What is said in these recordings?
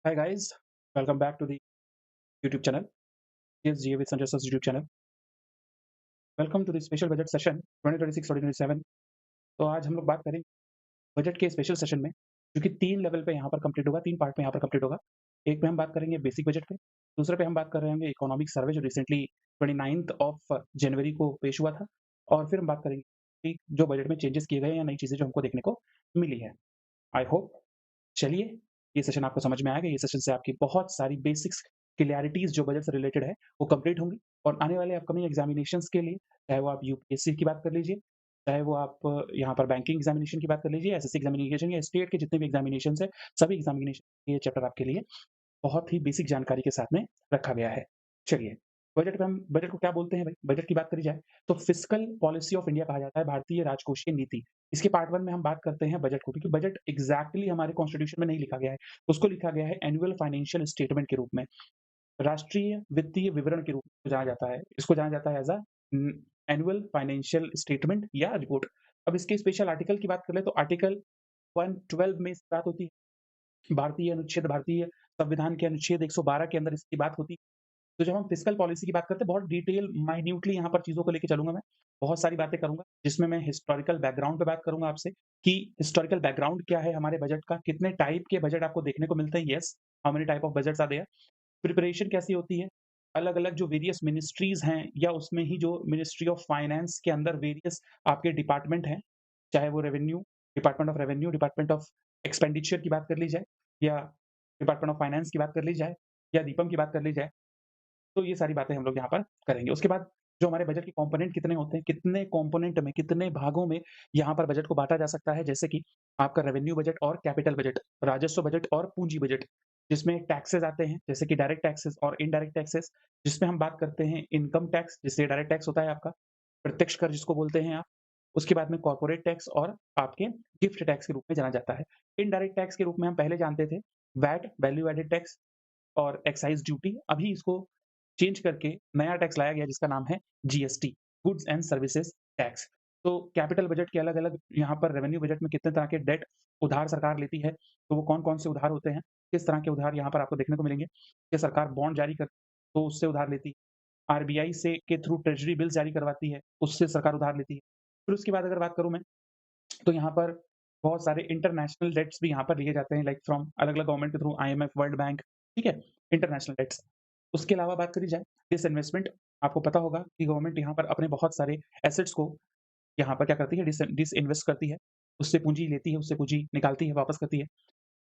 Hi guys, welcome back to the YouTube channel. Yes, GA with Sanjay Sir's YouTube channel. Welcome to the special budget session 2026-2027। तो आज हम लोग बात करेंगे budget के special session में, जो कि 3 लेवल पे यहाँ पर कंप्लीट होगा, 3 पार्ट में यहाँ पर कंप्लीट होगा। एक पे हम बात करेंगे बेसिक बजट पे, दूसरे पे हम बात कर रहे होंगे इकोनॉमिक सर्वे जो रिसेंटली 29th ऑफ जनवरी को पेश हुआ था, और फिर हम बात करेंगे कि जो बजट में चेंजेस किए गए हैं या नई चीज़ें जो हमको देखने को मिली है। आई होप चलिए, ये सेशन आपको समझ में आएगा। ये सेशन से आपकी बहुत सारी बेसिक्स क्लैरिटीज़ जो बजट से रिलेटेड है, वो कंप्लीट होंगी, और आने वाले अपकमिंग एग्ज़ामिनेशंस के लिए, चाहे वो आप यूपीएससी की बात कर लीजिए, चाहे वो आप यहाँ पर बैंकिंग एग्ज़ामिनेशन की बात कर लीजिए, एसएससी एग्ज़ामिनेशन या स्टेट के जितने भी एग्ज़ामिनेशंस हैं, सभी एग्ज़ामिनेशन ये चैप्टर आपके लिए बहुत ही बेसिक जानकारी के साथ में रखा गया है। चलिए, बजट को क्या बोलते हैं भाई? बजट की बात करी जाए, तो फिस्कल पॉलिसी ऑफ इंडिया कहा जाता है, भारतीय राजकोषीय नीति। इसके पार्ट 1 में हम बात करते हैं बजट को, क्योंकि बजट एग्ज़ैक्टली हमारे कॉन्स्टिट्यूशन में नहीं लिखा गया है। उसको लिखा गया है एनुअल फाइनेंशियल स्टेटमेंट के रूप में, राष्ट्रीय वित्तीय विवरण के रूप में जाना जाता है। इसको जाना जाता है एज़ एनुअल फाइनेंशियल स्टेटमेंट या रिपोर्ट। अब इसके स्पेशल आर्टिकल की बात कर लें, तो आर्टिकल 112 में इसकी बात होती है। भारतीय संविधान के अनुच्छेद 112 के अंदर इसकी बात होती है। तो जब हम फिस्कल पॉलिसी की बात करते हैं, बहुत डिटेल माइन्यूटली यहाँ पर चीज़ों को लेके चलूँगा मैं। बहुत सारी बातें करूँगा, जिसमें मैं हिस्टोरिकल बैकग्राउंड पे बात करूँगा आपसे कि हिस्टोरिकल बैकग्राउंड क्या है हमारे बजट का, कितने टाइप के बजट आपको देखने को मिलते हैं, yes, how many type of budgets are there, preparation कैसी होती है, अलग-अलग जो वेरियस मिनिस्ट्रीज़ हैं, या उसमें ही जो मिनिस्ट्री ऑफ फाइनेंस के अंदर वेरियस आपके डिपार्टमेंट हैं, चाहे वो department of revenue, department of expenditure की बात कर ली जाए, या डिपार्टमेंट ऑफ फाइनेंस की बात कर ली जाए, या दीपम की बात कर ली जाए। तो ये सारी बातें हम लोग यहाँ पर करेंगे। उसके बाद जो हमारे बजट के कंपोनेंट कितने होते हैं, कितने कंपोनेंट में, कितने भागों में यहाँ पर बजट को बाँटा जा सकता है, जैसे कि आपका रेवेन्यू बजट और कैपिटल बजट, राजस्व बजट और पूंजी बजट, जिसमें टैक्सेस आते हैं, जैसे कि डायरेक्ट टैक्सेस और इनडायरेक्ट टैक्सेस, जिसमें हम बात करते हैं इनकम टैक्स, जिससे डायरेक्ट टैक्स होता है आपका, प्रत्यक्ष कर जिसको बोलते हैं आप। उसके बाद में कॉर्पोरेट टैक्स और आपके गिफ्ट टैक्स के रूप में जाना जाता है। इनडायरेक्ट टैक्स के रूप में हम पहले जानते थे वैट, वैल्यू एडेड टैक्स और एक्साइज़ ड्यूटी। अभी इसको चेंज करके नया टैक्स लाया गया, जिसका नाम है GST, goods and services tax. तो कैपिटल बजट के अलग-अलग यहाँ पर रेवेन्यू बजट में कितने तरह के डेट उधार सरकार लेती है, तो वो कौन-कौन से उधार होते हैं, किस तरह के उधार यहाँ पर आपको देखने को मिलेंगे, कि सरकार बॉन्ड जारी कर तो उससे उधार लेती है, आरबीआई से के थ्रू ट्रेज़री बिल्स जारी करवाती है, उससे सरकार उधार लेती है। फिर उसके बाद अगर बात करूँ मैं, तो यहाँ पर बहुत सारे इंटरनेशनल डेट्स भी यहाँ पर लिए जाते हैं, लाइक फ्रॉम अलग-अलग गवर्नमेंट के थ्रू, आईएमएफ, वर्ल्ड बैंक, ठीक है? International debts. उसके अलावा बात करी जाए डिसइन्वेस्टमेंट, आपको पता होगा कि गवर्नमेंट यहाँ पर अपने बहुत सारे एसेट्स को यहाँ पर क्या करती है, डिसइन्वेस्ट करती है, उससे पूँजी लेती है, उससे पूँजी निकालती है, वापस करती है।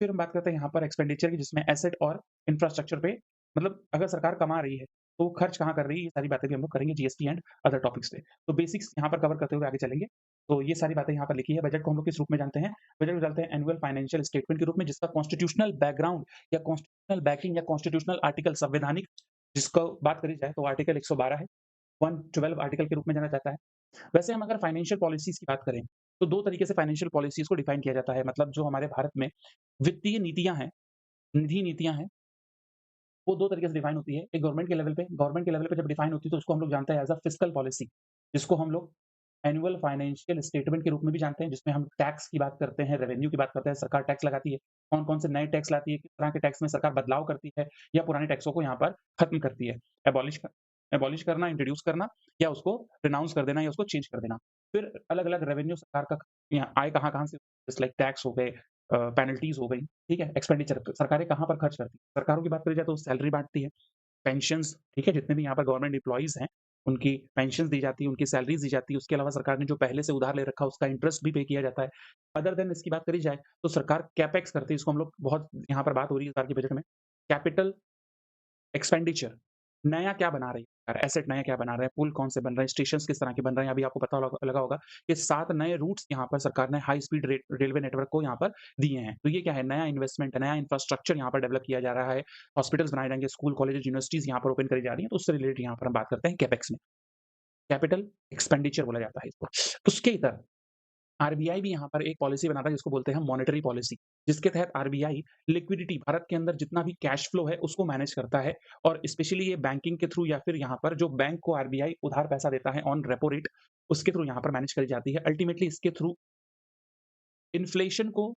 फिर हम बात करते हैं यहाँ पर एक्सपेंडिचर की, जिसमें एसेट और इंफ्रास्ट्रक्चर पे, मतलब अगर सरकार कमा रही है, तो वो खर्च कहाँ कर रही है, ये सारी बातें भी हम लोग करेंगे जीएसटी एंड अदर टॉपिक्स पे। तो बेसिक्स यहाँ पर कवर करते हुए आगे चलेंगे। तो ये सारी बातें यहाँ पर लिखी है। बजट को हम लोग किस रूप में जानते हैं? बजट को जानते हैं एनुअल फाइनेंशियल स्टेटमेंट के रूप में, जिसका कॉन्स्टिट्यूशनल बैकग्राउंड या कॉन्स्टिट्यूशनल बैकिंग या कॉन्स्टिट्यूशनल आर्टिकल, संवैधानिक जिसको बात करी जाए, तो आर्टिकल 112 है, 112 आर्टिकल के रूप में जाना जाता है। वैसे हम अगर फाइनेंशियल पॉलिसीज़ की बात करें, तो 2 तरीके से फाइनेंशियल पॉलिसीज़ को डिफाइन किया जाता है। मतलब जो हमारे भारत में वित्तीय नीतियाँ हैं, निधि नीतियाँ हैं, वो 2 तरीके से डिफाइन होती है। एक गवर्नमेंट के लेवल पे जब डिफाइन होती है, तो उसको हम लोग जानते हैं एज़ अ फिस्कल पॉलिसी, जिसको हम लोग एनुअल फाइनेंशियल स्टेटमेंट के रूप में भी जानते हैं, जिसमें हम टैक्स की बात करते हैं, रेवेन्यू की बात करते हैं, सरकार टैक्स लगाती है, कौन-कौन से नए टैक्स लाती है, किस तरह के टैक्स में सरकार बदलाव करती है, या पुराने टैक्सों को यहाँ पर खत्म करती है। एबॉलिश क एबॉलिश करना, इंट्रोड्यूस करना, या उसको रिनाउंस कर देना, या उसको चेंज कर देना। फिर अलग-अलग रेवेन्यू सरकार का यहाँ आय कहाँ-कहाँ से, जस्ट लाइक टैक्स हो गए, पेनल्टीज़ हो गई, ठीक है? एक्सपेंडिचर सरकारें कहाँ पर खर्च करती हैं। सरकारों की बात करी जाए, तो सैलरी बाँटती है, पेंशन्स, ठीक है? जितने भी यहाँ पर गवर्नमेंट एम्प्लॉइज़ हैं, उनकी पेंशन्स दी जाती है, उनकी सैलरीज़ दी जाती है। उसके अलावा सरकार ने जो पहले से उधार ले रखा है, उसका इंटरेस्ट भी पे किया जाता है। अदर देन इसकी बात करी जाए, तो सरकार कैपेक्स करती है, इसको हम लोग बहुत यहाँ पर बात हो रही है इस बार के बजट में। कैपिटल एक्सपेंडिचर, नया क्या बना रही है सरकार, एसेट नया क्या बना रहे हैं, पुल कौन से बन रहे हैं, स्टेशंस किस तरह के बन रहे हैं। अभी आपको पता लगा होगा कि 7 नए रूट्स यहाँ पर सरकार ने हाई स्पीड रेलवे नेटवर्क को यहाँ पर दिए हैं। तो ये क्या है, नया इन्वेस्टमेंट है, नया इंफ्रास्ट्रक्चर यहाँ पर डेवलप किया जा रहा है, हॉस्पिटल्स बनाए जाएँगे, स्कूल, कॉलेजेस, यूनिवर्सिटीज़ यहाँ पर ओपन करी जा रही हैं, तो उससे रिलेटेड यहाँ पर हम बात करते हैं कैपेक्स में। कैपिटल एक्सपेंडिचर बोला जाता है इसको। उसके इतर आरबीआई भी यहाँ पर एक पॉलिसी बनाता है, जिसको बोलते हैं मॉनेटरी पॉलिसी, जिसके तहत आरबीआई लिक्विडिटी, भारत के अंदर जितना भी कैश फ्लो है उसको मैनेज करता है, और स्पेशली ये बैंकिंग के थ्रू, या फिर यहाँ पर जो बैंक को आरबीआई उधार पैसा देता है ऑन रेपो रेट, उसके थ्रू यहाँ पर मैनेज करी जाती है। अल्टीमेटली इसके थ्रू इन्फ्लेशन को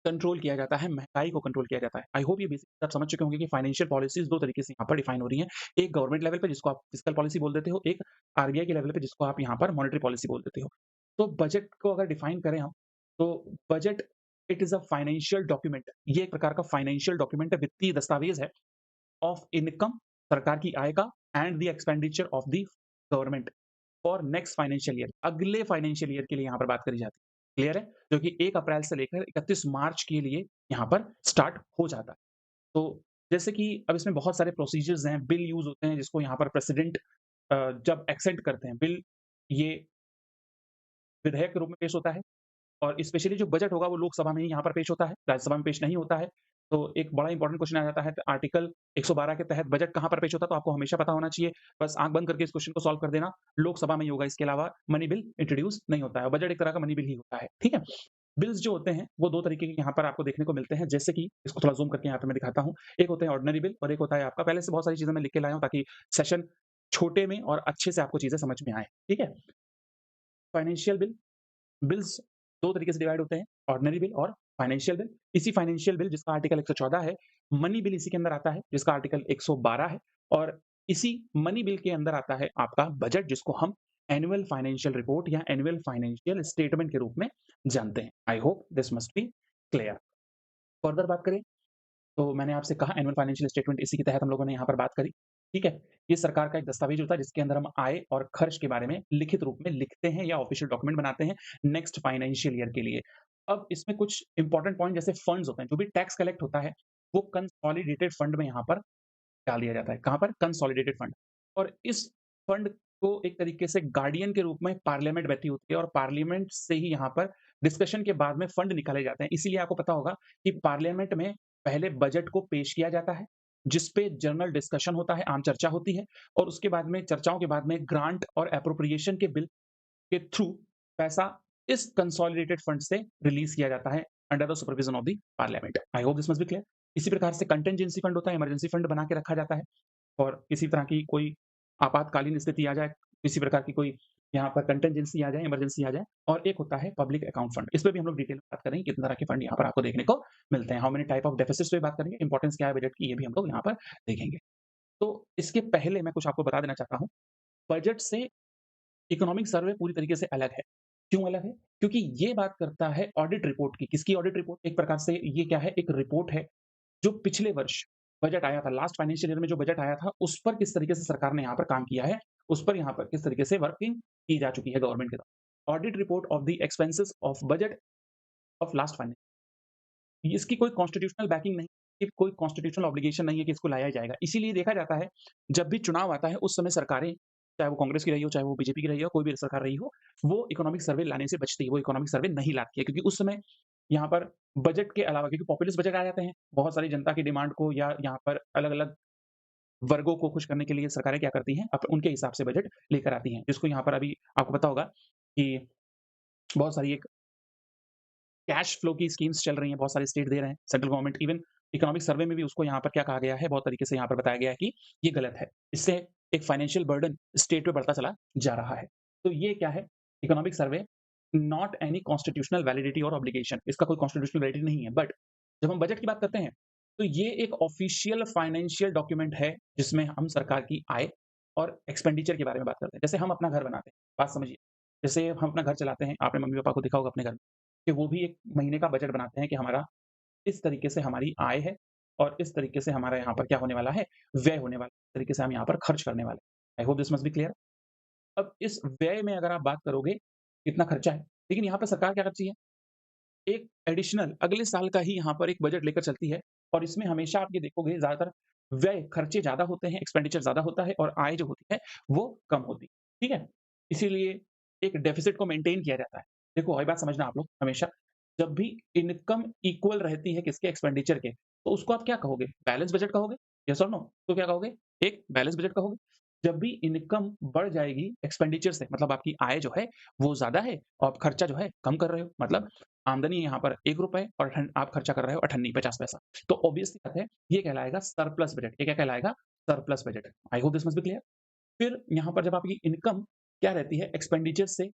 कंट्रोल किया जाता है, महँगाई को कंट्रोल किया जाता है। आई होप ये बेसिक आप समझ चुके होंगे कि फाइनेंशियल पॉलिसीज़ 2 तरीके से यहाँ पर डिफाइन हो रही हैं। एक गवर्नमेंट लेवल पे जिसको आप फिस्कल पॉलिसी बोल देते हो, एक आरबीआई के लेवल पे जिसको आप यहाँ पर मॉनेटरी पॉलिसी बोल देते हो। तो बजट को अगर डिफाइन करें हम, तो budget it is a financial document. ये एक प्रकार का फाइनेंशियल डॉक्यूमेंट है, वित्तीय दस्तावेज़ है ऑफ इनकम, सरकार की आय का, and the expenditure of the government for next financial year, अगले फाइनेंशियल ईयर के लिए यहाँ पर बात करी जाती है। क्लियर है? जो कि 1 अप्रैल से लेकर 31 मार्च के लिए यहाँ पर स्टार्ट हो जाता है। तो जैसे कि अब इसमें बहुत सारे प्रोसीजर्स हैं, बिल यूज़ होते हैं जिसको यहाँ पर प्रेसिडेंट जब एक्सेंट करते हैं बिल, ये विधेयक के रूप में पेश होता है। और स्पेशली जो बजट होगा वो लोकसभा में ही यहाँ पर पेश होता है, राज्यसभा में पेश नहीं होता है। तो एक बड़ा इंपॉर्टेंट क्वेश्चन आ जाता है, आर्टिकल 112 के तहत बजट कहाँ पर पेश होता है, तो आपको हमेशा पता होना चाहिए। बस आँख बंद करके इस क्वेश्चन को सॉल्व कर देना, लोकसभा में ही होगा, इसके अलावा मनी बिल इंट्रोड्यूस नहीं होता है। बजट एक तरह का मनी बिल ही होता है, ठीक है? बिल्स जो होते हैं, वो 2 तरीके के यहाँ पर आपको देखने को मिलते हैं, जैसे कि इसको थोड़ा ज़ूम करके यहाँ पे मैं दिखाता हूँ। एक होते हैं ऑर्डिनरी बिल और एक होता है आपका, पहले से बहुत सारी चीज़ें मैं लिख के लाया हूँ ताकि सेशन छोटे में और अच्छे से आपको चीज़ें समझ में आएँ, ठीक है? फाइनेंशियल बिल, बिल्स 2 तरीके से डिवाइड होते हैं, ऑर्डिनरी बिल और फाइनेंशियल बिल। इसी फाइनेंशियल बिल जिसका आर्टिकल 114 है, मनी बिल इसी के अंदर आता है जिसका आर्टिकल 112 है, और इसी मनी बिल के अंदर आता है आपका बजट जिसको हम एनुअल फाइनेंशियल रिपोर्ट या एनुअल फाइनेंशियल स्टेटमेंट के रूप में जानते हैं। आई hope this must be clear. Further बात करें तो मैंने आपसे कहा एनुअल फाइनेंशियल स्टेटमेंट, इसी के तहत हम लोगों ने यहाँ पर बात करी, ठीक है? ये सरकार का एक दस्तावेज होता है जिसके अंदर हम आय और खर्च के बारे में लिखित रूप में लिखते हैं या ऑफिशियल डॉक्यूमेंट बनाते हैं नेक्स्ट फाइनेंशियल ईयर के लिए। अब इसमें कुछ इंपॉर्टेंट पॉइंट जैसे फंड्स होते हैं, जो भी टैक्स कलेक्ट होता है, वो कंसोलिडेटेड फंड में यहाँ पर डाल दिया जाता है। कहाँ पर? Consolidated fund. और इस फंड को एक तरीके से गार्डियन के रूप में पार्लियामेंट बैठी होती है और पार्लियामेंट से ही यहाँ पर डिस्कशन के बाद में फंड निकाले जाते हैं। इसीलिए आपको पता होगा कि पार्लियामेंट में पहले बजट को पेश किया जाता है, जिस पे जनरल डिस्कशन होता है, आम चर्चा होती है, और उसके बाद में चर्चाओं के बाद में ग्रांट और एप्रोप्रिएशन के बिल के थ्रू पैसा इस कंसोलिडेटेड फंड से रिलीज किया जाता है under the supervision of the parliament. I hope this must be clear. इसी प्रकार से कंटिजेंसी फंड होता है, इमरजेंसी फंड बना के रखा जाता है और किसी तरह की कोई आपातकालीन स्थिति आ जाए, किसी प्रकार की कोई यहाँ पर कंटिजेंसी आ जाए, इमरजेंसी आ जाए। और एक होता है पब्लिक अकाउंट फंड। इस पे भी हम लोग डिटेल में बात करेंगे, कितने तरह के फंड यहाँ पर आपको देखने को मिलते हैं, how many type of deficits पे बात करेंगे, इंपॉर्टेंस क्या है बजट की, ये भी हम लोग यहाँ पर देखेंगे। तो इसके पहले मैं कुछ आपको बता देना चाहता हूँ, बजट से इकोनॉमिक सर्वे पूरी तरीके से अलग है। क्यों अलग है? क्योंकि ये बात करता है ऑडिट रिपोर्ट की। किसकी ऑडिट रिपोर्ट? एक प्रकार से ये क्या है, एक रिपोर्ट है जो पिछले वर्ष बजट आया था, लास्ट फाइनेंशियल ईयर में जो बजट आया था, उस पर किस तरीके से सरकार ने यहाँ पर काम किया है, उस पर यहाँ पर किस तरीके से वर्किंग की जा चुकी है गवर्नमेंट के द्वारा। Audit report of the expenses of budget of last finance, इसकी कोई कॉन्स्टिट्यूशनल बैकिंग नहीं, कि कोई कॉन्स्टिट्यूशनल ऑब्लिगेशन नहीं है कि इसको लाया जाएगा। इसीलिए देखा जाता है, जब भी चुनाव आता है, उस समय सरकारें, चाहे वो कांग्रेस की रही हो, चाहे वो बीजेपी की रही हो, कोई भी सरकार रही हो, वो इकोनॉमिक सर्वे लाने से बचती है, वो इकोनॉमिक सर्वे नहीं लाती है, क्योंकि उस समय यहाँ पर बजट के अलावा, क्योंकि पॉपुलिस्ट बजट आ जाते हैं, बहुत सारी जनता की डिमांड को या यहाँ पर अलग-अलग वर्गों को खुश करने के लिए सरकारें क्या करती हैं, उनके हिसाब से बजट लेकर आती हैं। जिसको यहाँ पर अभी आपको पता होगा कि बहुत सारी एक कैश फ्लो की स्कीम्स चल रही हैं, बहुत सारे स्टेट दे रहे हैं, central government even economic survey में भी उसको यहाँ पर क्या कहा गया है, बहुत तरीके से यहाँ पर बताया गया है कि ये गलत है। इससे एक फाइनेंशियल बर्डन स्टेट पे बढ़ता चला जा रहा है। तो ये क्या है, economic survey not any constitutional validity और ऑब्लिगेशन, इसका कोई कॉन्स्टिट्यूशनल वैलिडिटी नहीं है। बट जब हम बजट की बात करते हैं, तो ये एक ऑफिशियल फाइनेंशियल डॉक्यूमेंट है जिसमें हम सरकार की आय और एक्सपेंडिचर के बारे में बात करते हैं। जैसे हम अपना घर बनाते हैं, बात समझिए, जैसे हम अपना घर चलाते हैं, आपने मम्मी पापा को देखा होगा अपने घर में, कि वो भी एक महीने का बजट बनाते हैं कि हमारा इस तरीके से हमारी आय है और इस तरीके से हमारा यहाँ पर क्या होने वाला है, व्यय होने वाला है, इस तरीके से हम यहाँ पर खर्च करने वाले हैं। आई hope this must be clear. अब इस व्यय में अगर आप बात करोगे, कितना खर्चा है, लेकिन यहाँ पर सरकार क्या करती है, एक एडिशनल अगले साल का ही यहाँ पर एक बजट लेकर चलती है, और इसमें हमेशा आप ये देखोगे ज़्यादातर व्यय खर्चे ज़्यादा होते हैं, एक्सपेंडिचर ज़्यादा होता है और आय जो होती है वो कम होती है, ठीक है? इसीलिए एक डेफ़िसिट को मेंटेन किया जाता है। देखो एक बात समझना आप लोग हमेशा, जब भी इनकम इक्वल रहती है किसके, एक्सपेंडिचर के, तो उसको आप क्या कहोगे? बैलेंस बजट कहोगे? येस और नो? तो क्या कहोगे? एक बैलेंस बजट कहोगे। जब भी इनकम बढ़ जाएगी एक्सपेंडिचर से, मतलब आपकी आय जो है वो ज़्यादा है और आप खर्चा जो है कम कर रहे हो, मतलब आमदनी यहाँ पर ₹1 और आप खर्चा कर रहे हो 58 50 पैसा। तो ऑब्वियस सी बात है, ये कहलाएगा सरप्लस बजट। ये क्या कहलाएगा? Surplus budget. I hope this must be clear. फिर यहाँ पर जब आपकी इनकम क्या रहती है, एक्सपेंडिचर से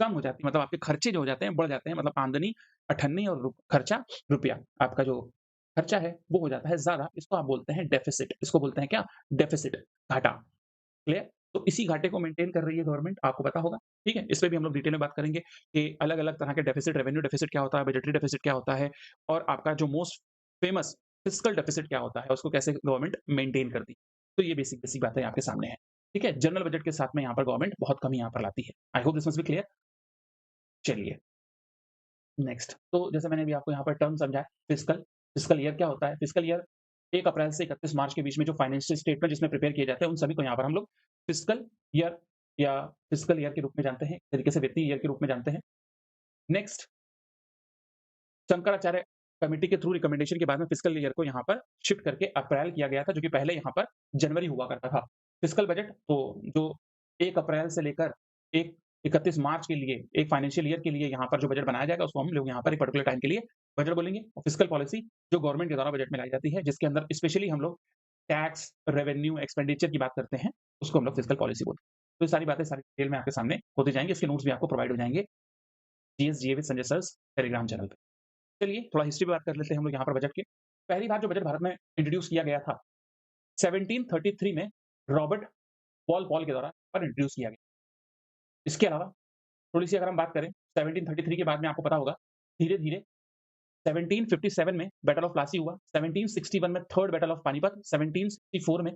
कम हो जाती है, मतलब आपके खर्चे जो हो जाते हैं बढ़ जाते हैं, मतलब आमदनी अठन्नी और खर्चा रुपया, आपका जो खर्चा है वो हो जाता है ज़्यादा, इसको आप बोलते हैं डेफ़िसिट, इसको बोलते हैं क्या? डेफ़िसिट, घाटा, क्लियर? तो इसी घाटे को मेंटेन कर रही है गवर्नमेंट, आपको पता होगा, ठीक है? इस पे भी हम लोग डिटेल में बात करेंगे कि अलग-अलग तरह के डेफ़िसिट, रेवेन्यू डेफ़िसिट क्या होता है, बजटरी डेफ़िसिट क्या होता है और आपका जो मोस्ट फेमस फिस्कल डेफ़िसिट क्या होता है, उसको कैसे गवर्नमेंट मेंटेन करती है। तो ये बेसिक-बेसिक बातें आपके सामने हैं, ठीक है? जनरल बजट के साथ में यहाँ पर गवर्नमेंट बहुत कम यहाँ पर लाती है। I hope this must be clear. चलिए, नेक्स्ट तो जैसे मैंने अभी आपको यहाँ पर टर्म समझाया फिस्कल, फिस्कल ईयर क्या होता है? फिस्कल ईयर 1 अप्रैल से 31 मार्च के बीच में जो फाइनेंशियल स्टेटमेंट जिसमें प्रिपेयर किए जाते हैं, उन सभी को यहाँ पर हम लोग फिस्कल ईयर या फिस्कल ईयर के रूप में जानते हैं, एक तरीके से वित्तीय ईयर के रूप में जानते हैं। नेक्स्ट, शंकराचार्य कमिटी के थ्रू रिकमेंडेशन के बाद में फिस्कल ईयर को यहाँ पर शिफ्ट करके अप्रैल किया गया था, जो कि पहले यहाँ पर जनवरी हुआ करता था। फिस्कल बजट तो जो 1 अप्रैल से लेकर एक 31 मार्च के लिए, एक फाइनेंशियल ईयर के लिए यहाँ पर जो बजट बनाया जाएगा, उसको हम लोग यहाँ पर एक पर्टिकुलर टाइम के लिए बजट बोलेंगे। और फिस्कल पॉलिसी जो गवर्नमेंट के द्वारा बजट में लाई जाती है, जिसके अंदर स्पेशली हम लोग टैक्स, रेवेन्यू, एक्सपेंडिचर की बात करते हैं, उसको हम लोग फिस्कल पॉलिसी बोलते हैं। तो ये सारी बातें सारी डिटेल में आपके सामने होती जाएँगी, इसके नोट्स भी आपको प्रोवाइड हो जाएँगे GS GA with Sanjay sir Telegram channel पे। चलिए थोड़ा हिस्ट्री पे बात कर लेते हैं हम लोग यहाँ पर बजट के। पहली बार जो बजट भारत में इंट्रोड्यूस किया गया था 1733 में रॉबर्ट वॉलपॉल के द्वारा पर इंट्रोड्यूस किया गया। इसके अलावा थोड़ी-सी अगर हम बात करें 1733 के बाद में आपको पता होगा धीरे-धीरे 1757 में बैटल ऑफ प्लासी हुआ, 1761 में थर्ड बैटल ऑफ पानीपत, 1764 में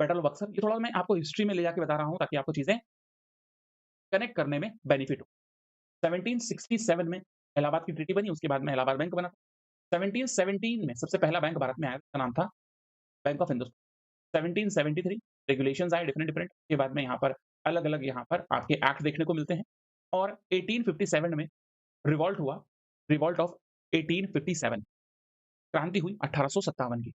बैटल ऑफ बक्सर। ये थोड़ा मैं आपको हिस्ट्री में ले जाके बता रहा हूँ ताकि आपको चीज़ें कनेक्ट करने में बेनिफिट हो। 1767 में इलाहाबाद की ट्रीटी बनी, उसके बाद में इलाहाबाद बैंक बना। 1717 में सबसे पहला बैंक भारत में आया, उसका नाम था बैंक ऑफ हिंदुस्तान। 1773 रेगुलेशंस आए डिफरेंट डिफरेंट, के बाद में यहाँ पर अलग-अलग यहाँ पर आपके एक्ट देखने को मिलते हैं और 1857 में रिवॉल्ट हुआ, रिवॉल्ट ऑफ 1857 क्रांति हुई 1857 की।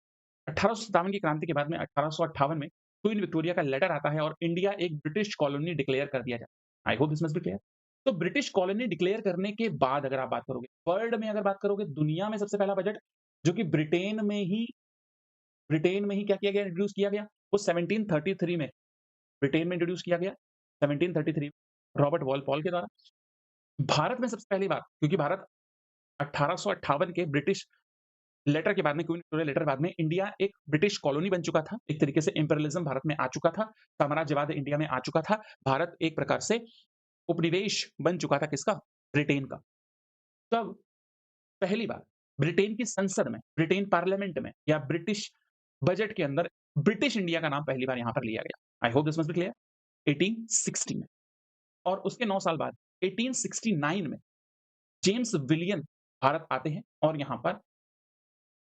1857 की क्रांति के बाद में 1858 में क्वीन विक्टोरिया का लेटर आता है और इंडिया एक ब्रिटिश कॉलोनी डिक्लेयर कर दिया जाता है। I hope this must be clear. तो ब्रिटिश कॉलोनी डिक्लेयर करने के बाद अगर आप बात करोगे, वर्ल्ड में अगर बात करोगे, दुनिया में सबसे पहला बजट जो कि ब्रिटेन में ही क्या किया गया, इंट्रोड्यूस किया गया, वो 1733 में ब्रिटेन में इंट्रोड्यूस किया गया, 1733 रॉबर्ट वॉलपॉल के द्वारा। भारत में सबसे पहली बार, क्योंकि भारत 1858 के ब्रिटिश लेटर के बाद में, क्वीन विक्टोरिया लेटर के बाद में इंडिया एक ब्रिटिश कॉलोनी बन चुका था। एक तरीके से इम्पेरियलिज्म भारत में आ चुका था, साम्राज्यवाद इंडिया में आ चुका था। भारत एक प्रकार से उपनिवेश बन चुका था किसका? ब्रिटेन का। तब पहली बार ब्रिटेन की संसद में, ब्रिटेन पार्लियामेंट में या ब्रिटिश बजट के अंदर ब्रिटिश इंडिया का नाम पहली बार यहाँ पर लिया गया। आई hope this must be clear. 1860 में और उसके 9 साल बाद 1869 में जेम्स विलियम भारत आते हैं और यहाँ पर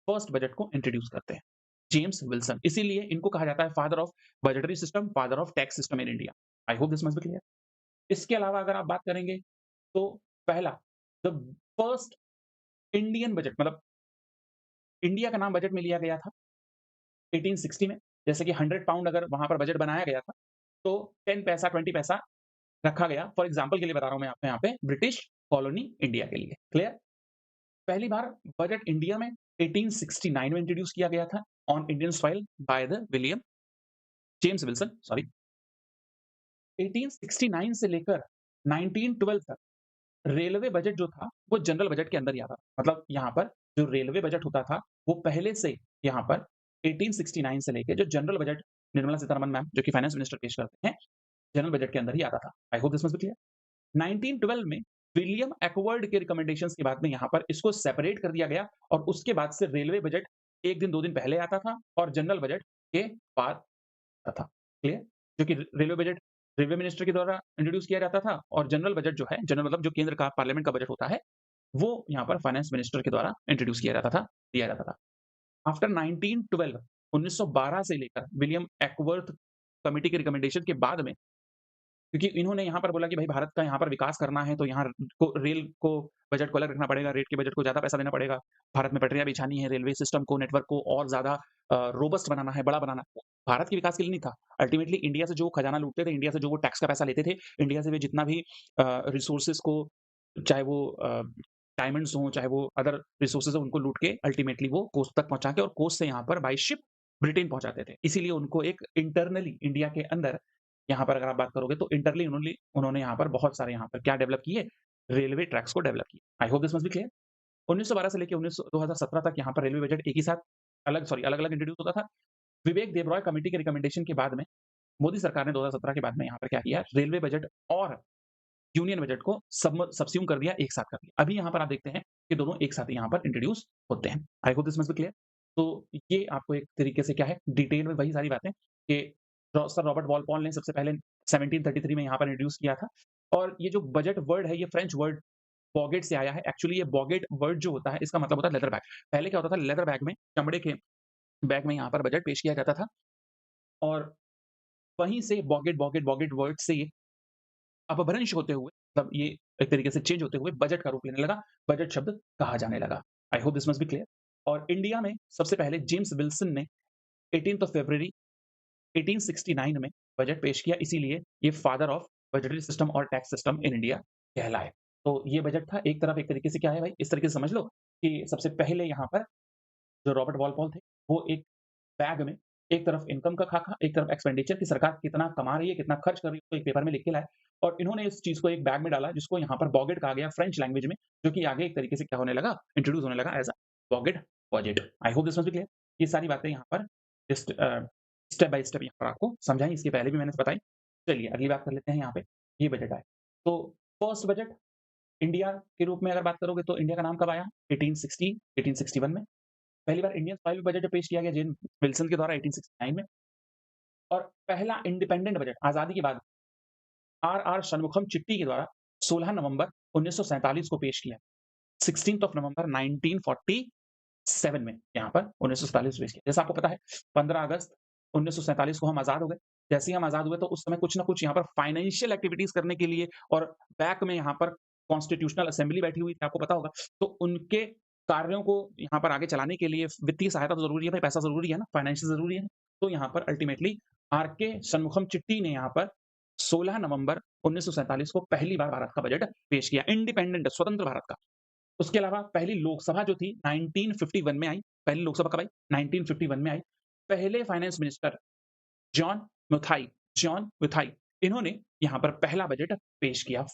फर्स्ट बजट को इंट्रोड्यूस करते हैं। जेम्स विल्सन, इसीलिए इनको कहा जाता है father of budgetary system, father of tax system in India. I hope this must be clear. इसके अलावा अगर आप बात करेंगे तो पहला द फर्स्ट इंडियन बजट, मतलब इंडिया का नाम बजट में लिया गया था 1860 में। जैसे कि 100 पाउंड अगर वहाँ पर बजट बनाया गया था, तो 10 पैसा, 20 पैसा रखा गया। फॉर एग्जांपल के लिए बता रहा हूँ मैं आपको यहाँ पे ब्रिटिश कॉलोनी इंडिया के लिए, क्लियर? पहली बार बजट इंडिया में 1869 में इंट्रोड्यूस किया गया था on Indian soil by the William James Wilson, sorry. 1869 से लेकर 1912 तक रेलवे बजट जो था, वो जनरल बजट के अंदर ही आता था। मतलब यहाँ पर जो रेलवे बजट होता था, वो पहले से यहाँ पर 1869 से लेके जो general budget Nirmala Sitharaman ma'am जो कि फाइनेंस मिनिस्टर पेश करते हैं, जनरल बजट के अंदर ही आता था। आई hope this must be clear. 1912 में विलियम एक्वर्ड के रिकमेंडेशंस के बाद में यहाँ पर इसको सेपरेट कर दिया गया और उसके बाद से रेलवे बजट 1 दिन 2 दिन पहले आता था और जनरल बजट के बाद आता था। क्लियर? जो कि रेलवे बजट रेलवे मिनिस्टर के द्वारा इंट्रोड्यूस किया जाता था और जनरल बजट जो है, जनरल मतलब जो केंद्र का पार्लियामेंट का बजट होता है, वो यहाँ पर फाइनेंस मिनिस्टर के द्वारा इंट्रोड्यूस किया जाता था, दिया जाता था। आफ्टर 1912 1912 से लेकर विलियम एक्वर्थ कमिटी के रिकमेंडेशन के बाद में, क्योंकि इन्होंने यहाँ पर बोला कि भाई भारत का यहाँ पर विकास करना है तो यहाँ को रेल को बजट को अलग रखना पड़ेगा, रेट के बजट को ज़्यादा पैसा देना पड़ेगा। भारत में पटरियाँ बिछानी है, रेलवे सिस्टम को, नेटवर्क को और ज़्यादा रोबस्ट बनाना है, बड़ा बनाना है। भारत के विकास के लिए नहीं था। अल्टीमेटली इंडिया से जो खजाना लूटते थे, इंडिया से जो वो टैक्स का पैसा लेते थे, इंडिया से वे जितना भी रिसोर्सेज़ को, चाहे वो डायमंड्स हों, चाहे वो अदर रिसोर्सेज़ हों, उनको लूट के अल्टीमेटली वो कोस्ट तक पहुँचा के और कोस्ट से यहाँ पर बाय शिप ब्रिटेन पहुँचाते थे। इसीलिए उनको एक इंटरनली इंडिया के अंदर यहाँ पर अगर आप बात करोगे तो इंटरली उन्होंने यहाँ पर बहुत सारे यहाँ पर क्या डेवलप किए? रेलवे ट्रैक्स को डेवलप किए। आई hope this must be clear. 1912 से लेके 2017 तक यहाँ पर रेलवे बजट एक ही साथ अलग-अलग इंट्रोड्यूस होता था। विवेक देबरॉय कमिटी के रिकमेंडेशन के बाद में मोदी सरकार ने 2017 के बाद में यहाँ पर क्या किया? रेलवे बजट और यूनियन बजट को सबस्यूम कर दिया, एक साथ कर दिया। अभी यहाँ पर आप देखते हैं कि दोनों एक साथ यहाँ पर इंट्रोड्यूस होते हैं। आई hope this must be clear. तो ये आपको एक तरीके से क्या है, डिटेल में वही सारी बातें कि सर रॉबर्ट वॉलपॉल ने सबसे पहले 1733 में यहाँ पर इंट्रोड्यूस किया था। और ये जो बजट वर्ड है, ये फ्रेंच वर्ड बॉगेट से आया है। एक्चुअली ये बॉगेट वर्ड जो होता है, इसका मतलब होता है लेदर बैग। पहले क्या होता था, लेदर बैग में, चमड़े के बैग में यहाँ पर बजट पेश किया जाता था और वहीं से बॉगेट वर्ड से अपभ्रंश होते हुए, मतलब ये एक तरीके से चेंज होते हुए बजट का रूप लेने लगा, बजट शब्द कहा जाने लगा। आई hope this must be clear. और इंडिया में सबसे पहले जेम्स विल्सन ने 18th ऑफ फरवरी 1869 में बजट पेश किया, इसीलिए ये फादर ऑफ बजटरी सिस्टम और टैक्स सिस्टम इन इंडिया कहलाए। तो ये बजट था एक तरफ, एक तरीके से क्या है भाई, इस तरीके से समझ लो कि सबसे पहले यहाँ पर जो रॉबर्ट वॉलपॉल थे, वो एक बैग में एक तरफ इनकम का खाका, एक तरफ एक्सपेंडिचर की सरकार कितना कमा रही है, कितना खर्च कर रही है, उसको एक पेपर में लिख के लाए और इन्होंने इस चीज़ को एक बैग में डाला जिसको यहाँ पर बॉगेट कहा गया फ्रेंच लैंग्वेज में, जो कि आगे एक तरीके से क्या होने लगा, इंट्रोड्यूस होने लगा as a budget budget. I hope this must be clear. ये सारी बातें यहाँ पर जस्ट स्टेप बाय स्टेप यहाँ पर आपको समझाई, इसके पहले भी मैंने बताई। चलिए अगली बात कर लेते हैं यहाँ पे, ये बजट आए। तो फर्स्ट बजट इंडिया के रूप में अगर बात करोगे तो इंडिया का नाम कब आया? 1860, 1861 में। पहली बार इंडियन सॉइल पे बजट पेश किया गया जेम्स विल्सन के द्वारा 1869 में। और पहला इंडिपेंडेंट बजट आज़ादी के बाद आर षणमुखम चिट्टी के द्वारा 16 नवंबर 1947 को पेश किया। 16th ऑफ नवंबर 1947 में यहाँ पर 1947 पेश किया। जैसा आपको पता है 15 अगस्त 1947 को हम आज़ाद हो गए। जैसे ही हम आज़ाद हुए तो उस समय कुछ ना कुछ यहाँ पर फाइनेंशियल एक्टिविटीज़ करने के लिए और बैक में यहाँ पर कॉन्स्टिट्यूशनल असेंबली बैठी हुई थी, आपको पता होगा। तो उनके कार्यों को यहाँ पर आगे चलाने के लिए वित्तीय सहायता तो ज़रूरी है भाई, पैसा ज़रूरी है ना, फाइनेंशियल ज़रूरी है। तो यहाँ पर अल्टीमेटली आर के षणमुखम चिट्टी ने यहाँ पर 16 नवंबर 1947 को पहली बार भारत का बजट पेश किया, इंडिपेंडेंट स्वतंत्र भारत का। उसके अलावा पहली लोकसभा जो थी 1951 में आई, पहली लोकसभा कब आई? 1951 में आई। पहले फाइनेंस मिनिस्टर जॉन विथाई इन्होंने यहाँ पर पहला बजट पेश किया,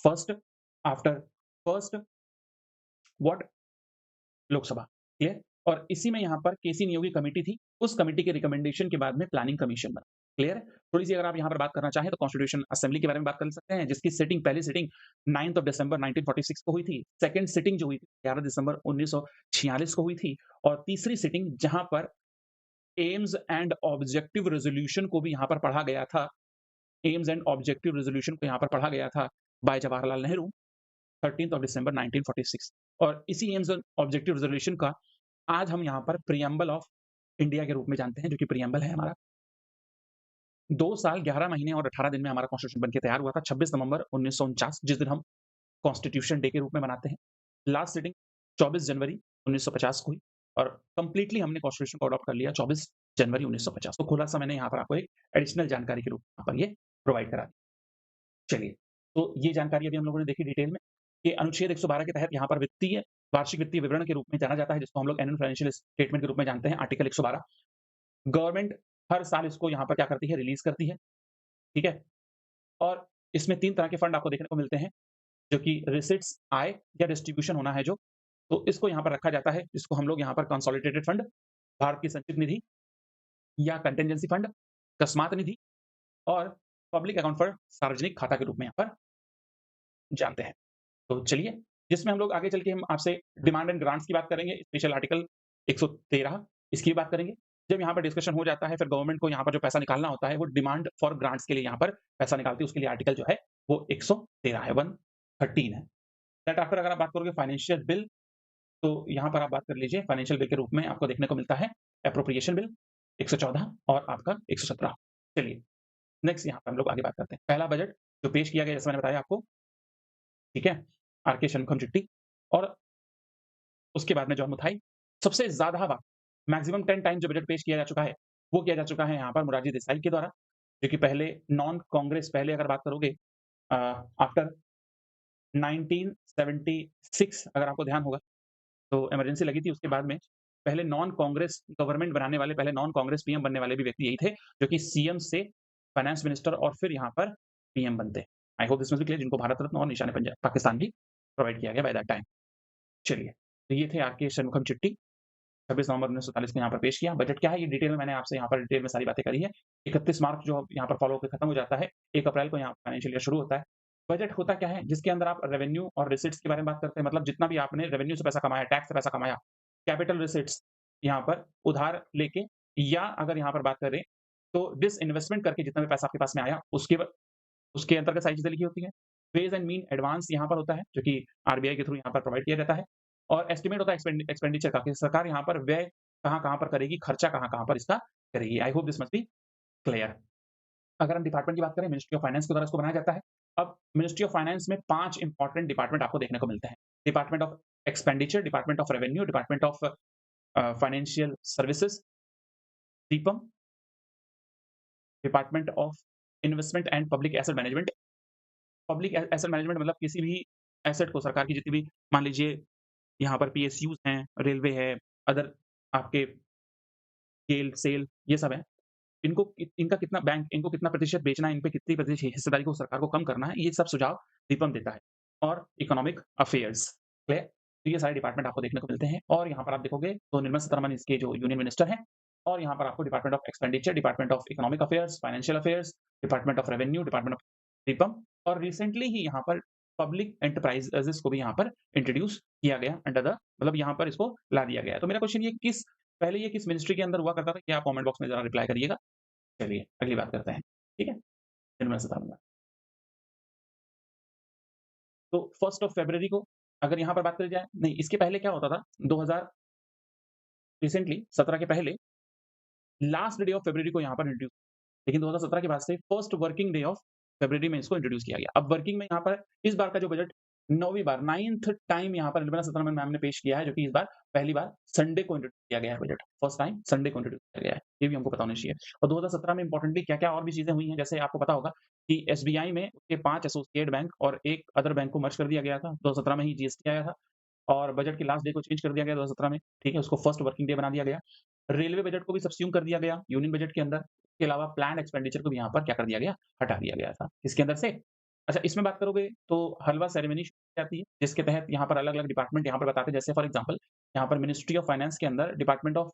after first what Lok Sabha, clear? और इसी में यहाँ पर केसी नियोगी कमेटी थी, उस कमेटी के रिकमेंडेशन के बाद में प्लानिंग कमीशन बना, क्लियर है? थोड़ी-सी अगर आप यहाँ पर बात करना चाहें तो कॉन्स्टिट्यूशन असेंबली के बारे में बात कर सकते हैं, जिसकी सिटिंग पहली सिटिंग 9th ऑफ दिसंबर 1946 को हुई थी, सेकंड सिटिंग जो हुई थी 11 दिसंबर 1946 को हुई थी और तीसरी सिटिंग जहाँ पर एम्स एंड ऑब्जेक्टिव रेज़ोल्यूशन को भी यहाँ पर पढ़ा गया था, एम्स एंड ऑब्जेक्टिव रेज़ोल्यूशन को यहाँ पर पढ़ा गया था by Jawaharlal Nehru, 13th of December 1946। और इसी एम्स एंड ऑब्जेक्टिव रेज़ोल्यूशन का आज हम यहाँ पर प्रियम्बल ऑफ इंडिया के रूप में जानते हैं, जो कि प्रियम्बल है हमारा। 2 साल 11 महीने और 18 दिन में हमारा कॉन्स्टिट्यूशन बनके तैयार हुआ था, 26 नवंबर 1949, जिस दिन हम कॉन्स्टिट्यूशन डे के रूप में मनाते हैं। लास्ट सिटिंग 24 जनवरी 1950 को हुई और कंप्लीटली हमने कॉन्स्टिट्यूशन को अडॉप्ट कर लिया 24 जनवरी 1950। तो खुलासा मैंने यहाँ पर आपको एक एडिशनल जानकारी के रूप में यहाँ पर ये प्रोवाइड करा दी। चलिए, तो ये जानकारी अभी हम लोगों ने देखी डिटेल में कि अनुच्छेद 112 के तहत यहाँ पर वार्षिक वित्तीय विवरण के रूप में जाना जाता है, जिसको हम लोग एनुअल फाइनेंशियल स्टेटमेंट के रूप में जानते हैं, आर्टिकल 112। गवर्नमेंट हर साल इसको यहाँ पर क्या करती है, रिलीज़ करती है, ठीक है? और इसमें 3 तरह के फंड आपको देखने को मिलते हैं, जो कि रिसीट्स, आय या डिस्ट्रीब्यूशन होना है जो, तो इसको यहाँ पर रखा जाता है, जिसको हम लोग यहाँ पर कंसोलिडेटेड फंड, भारत की संचित निधि या कंटिजेंसी फंड, अकस्मात निधि और पब्लिक अकाउंट फंड, सार्वजनिक खाता के रूप में यहाँ पर जानते हैं। तो चलिए, जिसमें हम लोग आगे चल के हम आपसे डिमांड एंड ग्रांट्स की बात करेंगे, स्पेशल आर्टिकल 113 इसकी भी बात करेंगे। जब यहाँ पर डिस्कशन हो जाता है, फिर गवर्नमेंट को यहाँ पर जो पैसा निकालना होता है, वो डिमांड फॉर ग्रांट्स के लिए यहाँ पर पैसा निकालती है, उसके लिए आर्टिकल जो है वो 113 है, 113 है। दैट आफ्टर अगर आप बात करोगे फाइनेंशियल बिल, तो यहाँ पर आप बात कर लीजिए, फाइनेंशियल बिल के रूप में आपको देखने को मिलता है एप्रोप्रिएशन बिल 114 और आपका 117। चलिए, नेक्स्ट यहाँ पर हम लोग आगे बात करते हैं। पहला बजट जो पेश किया गया, जैसे मैंने बताया आपको, ठीक है? आर के शनमुखम चिट्टी और उसके बाद में जॉन मथाई। सबसे ज़्यादा बार मैक्सिमम 10 टाइम्स जो बजट पेश किया जा चुका है, वो किया जा चुका है यहाँ पर मोरारजी देसाई के द्वारा, जो कि पहले नॉन कांग्रेस, पहले अगर बात करोगे आफ्टर 1976 अगर आपको ध्यान होगा, तो इमरजेंसी लगी थी, उसके बाद में पहले नॉन कांग्रेस गवर्नमेंट बनाने वाले, पहले नॉन कांग्रेस पीएम बनने वाले भी व्यक्ति यही थे, जो कि सीएम से फाइनेंस मिनिस्टर और फिर यहाँ पर पीएम बनते हैं। आई hope this must be clear, जिनको भारत रत्न और निशान पंजाब पाकिस्तान भी प्रोवाइड किया गया बाय दैट टाइम। चलिए, तो ये थे आर के शनमुखम चिट्टी, 26 नवंबर 1947 को यहाँ पर पेश किया। बजट क्या है, ये डिटेल में मैंने आपसे यहाँ पर डिटेल में सारी बातें करी है। 31 मार्च जो यहाँ पर फॉलो होकर खत्म हो जाता है, 1 अप्रैल को यहाँ फाइनेंशियल ईयर शुरू होता है। बजट होता क्या है, जिसके अंदर आप रेवेन्यू और रिसीट्स के बारे में बात करते हैं, मतलब जितना भी आपने रेवेन्यू से पैसा कमाया, टैक्स से पैसा कमाया, कैपिटल रिसीट्स यहाँ पर उधार लेके, या अगर यहाँ पर बात करें तो डिसइन्वेस्टमेंट करके जितना भी पैसा आपके पास में आया, उसके अंतर्गत सारी चीज़ें लिखी होती हैं। वेज एंड मीन एडवांस यहाँ पर होता है, जो कि आरबीआई के थ्रू यहाँ पर प्रोवाइड किया जाता है। और एस्टिमेट होता है एक्सपेंडिचर का, कि सरकार यहाँ पर व्यय कहाँ-कहाँ पर करेगी, खर्चा कहाँ-कहाँ पर इसका करेगी। आई hope this must be clear. अगर हम डिपार्टमेंट की बात करें, मिनिस्ट्री ऑफ फाइनेंस के द्वारा इसको बनाया जाता है। अब मिनिस्ट्री ऑफ फाइनेंस में 5 इंपॉर्टेंट डिपार्टमेंट आपको देखने को मिलते हैं। Department of expenditure, department of revenue, department of financial services, DIPAM, department of investment and public asset management. Public asset management मतलब किसी भी एसेट को, सरकार की जितनी भी, मान लीजिए यहाँ पर पीएसयूज़ हैं, रेलवे है, अदर आपके गेल, सेल, ये सब है। इनका कितना बैंक, इनको कितना प्रतिशत बेचना है, इन पे कितनी प्रतिशत हिस्सेदारी को सरकार को कम करना है, ये सब सुझाव दीपम देता है। और इकोनॉमिक अफेयर्स, क्लियर? तो ये सारे डिपार्टमेंट आपको देखने को मिलते हैं। और यहाँ पर आप देखोगे तो निर्मला सीतारमण इसके जो यूनियन मिनिस्टर हैं। और यहाँ पर आपको department of expenditure, department of economic affairs, financial affairs, department of revenue, department of Deepam, और रिसेंटली ही यहाँ पर पब्लिक एंटरप्राइजेस को भी यहाँ पर इंट्रोड्यूस किया गया अंडर द, मतलब यहाँ पर इसको ला दिया गया है। तो मेरा क्वेश्चन ये, पहले ये किस मिनिस्ट्री के अंदर हुआ करता था? ये आप कमेंट बॉक्स में ज़रा रिप्लाई करिएगा। चलिए, अगली बात करते हैं, ठीक है? निर्मला सीतारमण। तो 1 फरवरी को अगर यहाँ पर बात करी जाए, नहीं, इसके पहले क्या होता था, 2000 रिसेंटली 17 के पहले लास्ट डे ऑफ फरवरी को यहाँ पर इंट्रोड्यूस, लेकिन 2017 के बाद से first working day of February में इसको इंट्रोड्यूस किया गया। अब वर्किंग में यहाँ पर इस बार का जो बजट 9वीं बार, 9th टाइम यहाँ पर निर्मला सीतारमण मैम ने पेश किया है, जो कि इस बार पहली बार संडे को इंट्रोड्यूस किया गया है बजट। फर्स्ट टाइम संडे को इंट्रोड्यूस किया गया है। ये भी हमको पता होना चाहिए। और 2017 में इंपॉर्टेंटली क्या-क्या और भी चीज़ें हुई हैं, जैसे आपको पता होगा कि एसबीआई में उसके 5 एसोसिएट बैंक और 1 अदर बैंक को मर्ज कर दिया गया था। 2017 में ही जीएसटी आया था। और बजट की लास्ट डे को चेंज कर दिया गया 2017 में, ठीक है? उसको फर्स्ट वर्किंग डे बना दिया गया। रेलवे बजट को भी सबस्यूम कर दिया गया यूनियन बजट के अंदर। इसके अलावा प्लान्ड एक्सपेंडिचर को भी यहाँ पर क्या कर दिया गया? हटा दिया गया था। इसके अंदर से अच्छा, इसमें बात करोगे तो हलवा सेरेमनी शुरू की जाती है, जिसके तहत यहाँ पर अलग-अलग डिपार्टमेंट यहाँ पर बताते हैं। जैसे फॉर एग्जांपल यहाँ पर मिनिस्ट्री ऑफ फाइनेंस के अंदर डिपार्टमेंट ऑफ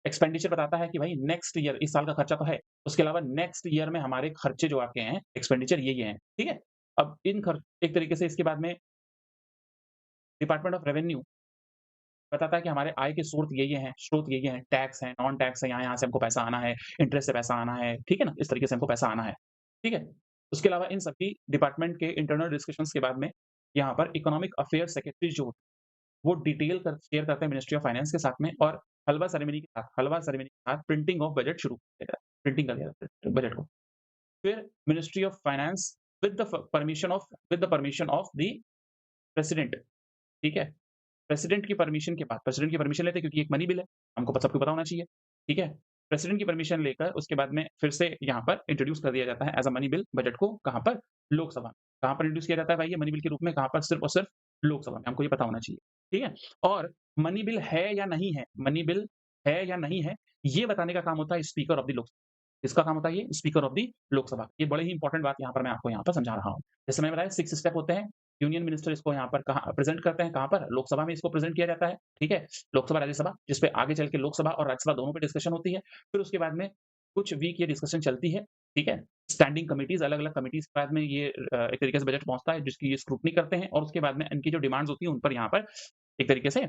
एक्सपेंडिचर बताता है कि भाई नेक्स्ट ईयर, इस साल का खर्चा तो है, उसके अलावा नेक्स्ट ईयर में हमारे खर्चे जो आपके हैं, एक्सपेंडिचर ये हैं, ठीक है? अब इन खर्च एक तरीके से इसके बाद में डिपार्टमेंट ऑफ रेवेन्यू बताता है कि हमारे आय के स्रोत ये हैं, टैक्स हैं, नॉन टैक्स है, यहाँ-यहाँ से हमको पैसा आना है, इंटरेस्ट से पैसा आना है, ठीक है ना? इस तरीके से हमको पैसा आना है, ठीक है? उसके अलावा इन सभी डिपार्टमेंट के इंटरनल डिस्कशंस के बाद में यहाँ पर इकोनॉमिक अफेयर्स सेक्रेटरी जो होते हैं, वो डिटेल कर शेयर करते हैं मिनिस्ट्री ऑफ फाइनेंस के साथ में, और हलवा सेरेमनी के साथ प्रिंटिंग ऑफ बजट शुरू किया जाता है, प्रिंटिंग कर दिया जाता है बजट को। फिर ministry of finance with the permission of the president, ठीक है? प्रेसिडेंट की परमिशन लेते हैं, क्योंकि एक मनी बिल है, हमको सबको पता होना चाहिए, ठीक है? प्रेसिडेंट की परमिशन लेकर उसके बाद में फिर से यहाँ पर इंट्रोड्यूस कर दिया जाता है as a money bill budget को, कहाँ पर? लोकसभा। कहाँ पर इंट्रोड्यूस किया जाता है भाई ये मनी बिल के रूप में? कहाँ पर? सिर्फ़ और सिर्फ़ लोकसभा में, हमको ये पता होना चाहिए, ठीक है? और मनी बिल है या नहीं है, ये बताने का काम होता है स्पीकर ऑफ द लोकसभा। किसका काम होता है ये? Speaker of the Lok Sabha. ये बड़े ही इंपॉर्टेंट बात यहाँ पर मैं आपको यहाँ पर समझा रहा हूँ। जैसे मैंने बताया 6 स्टेप होते हैं। यूनियन मिनिस्टर इसको यहाँ पर कहाँ प्रेज़ेंट करते हैं, कहाँ पर? लोकसभा में इसको प्रेज़ेंट किया जाता है, ठीक है? लोकसभा, राज्यसभा, जिस पे आगे चल के लोकसभा और राज्यसभा दोनों पे डिस्कशन होती है। फिर उसके बाद में कुछ वीक ये डिस्कशन चलती है, ठीक है? स्टैंडिंग कमिटीज़, अलग-अलग कमिटीज़ के बाद में ये एक तरीके से बजट पहुँचता है, जिसकी ये स्क्रूटनी करते हैं, और उसके बाद में इनकी जो डिमांड्स होती हैं, उन पर यहाँ पर एक तरीके से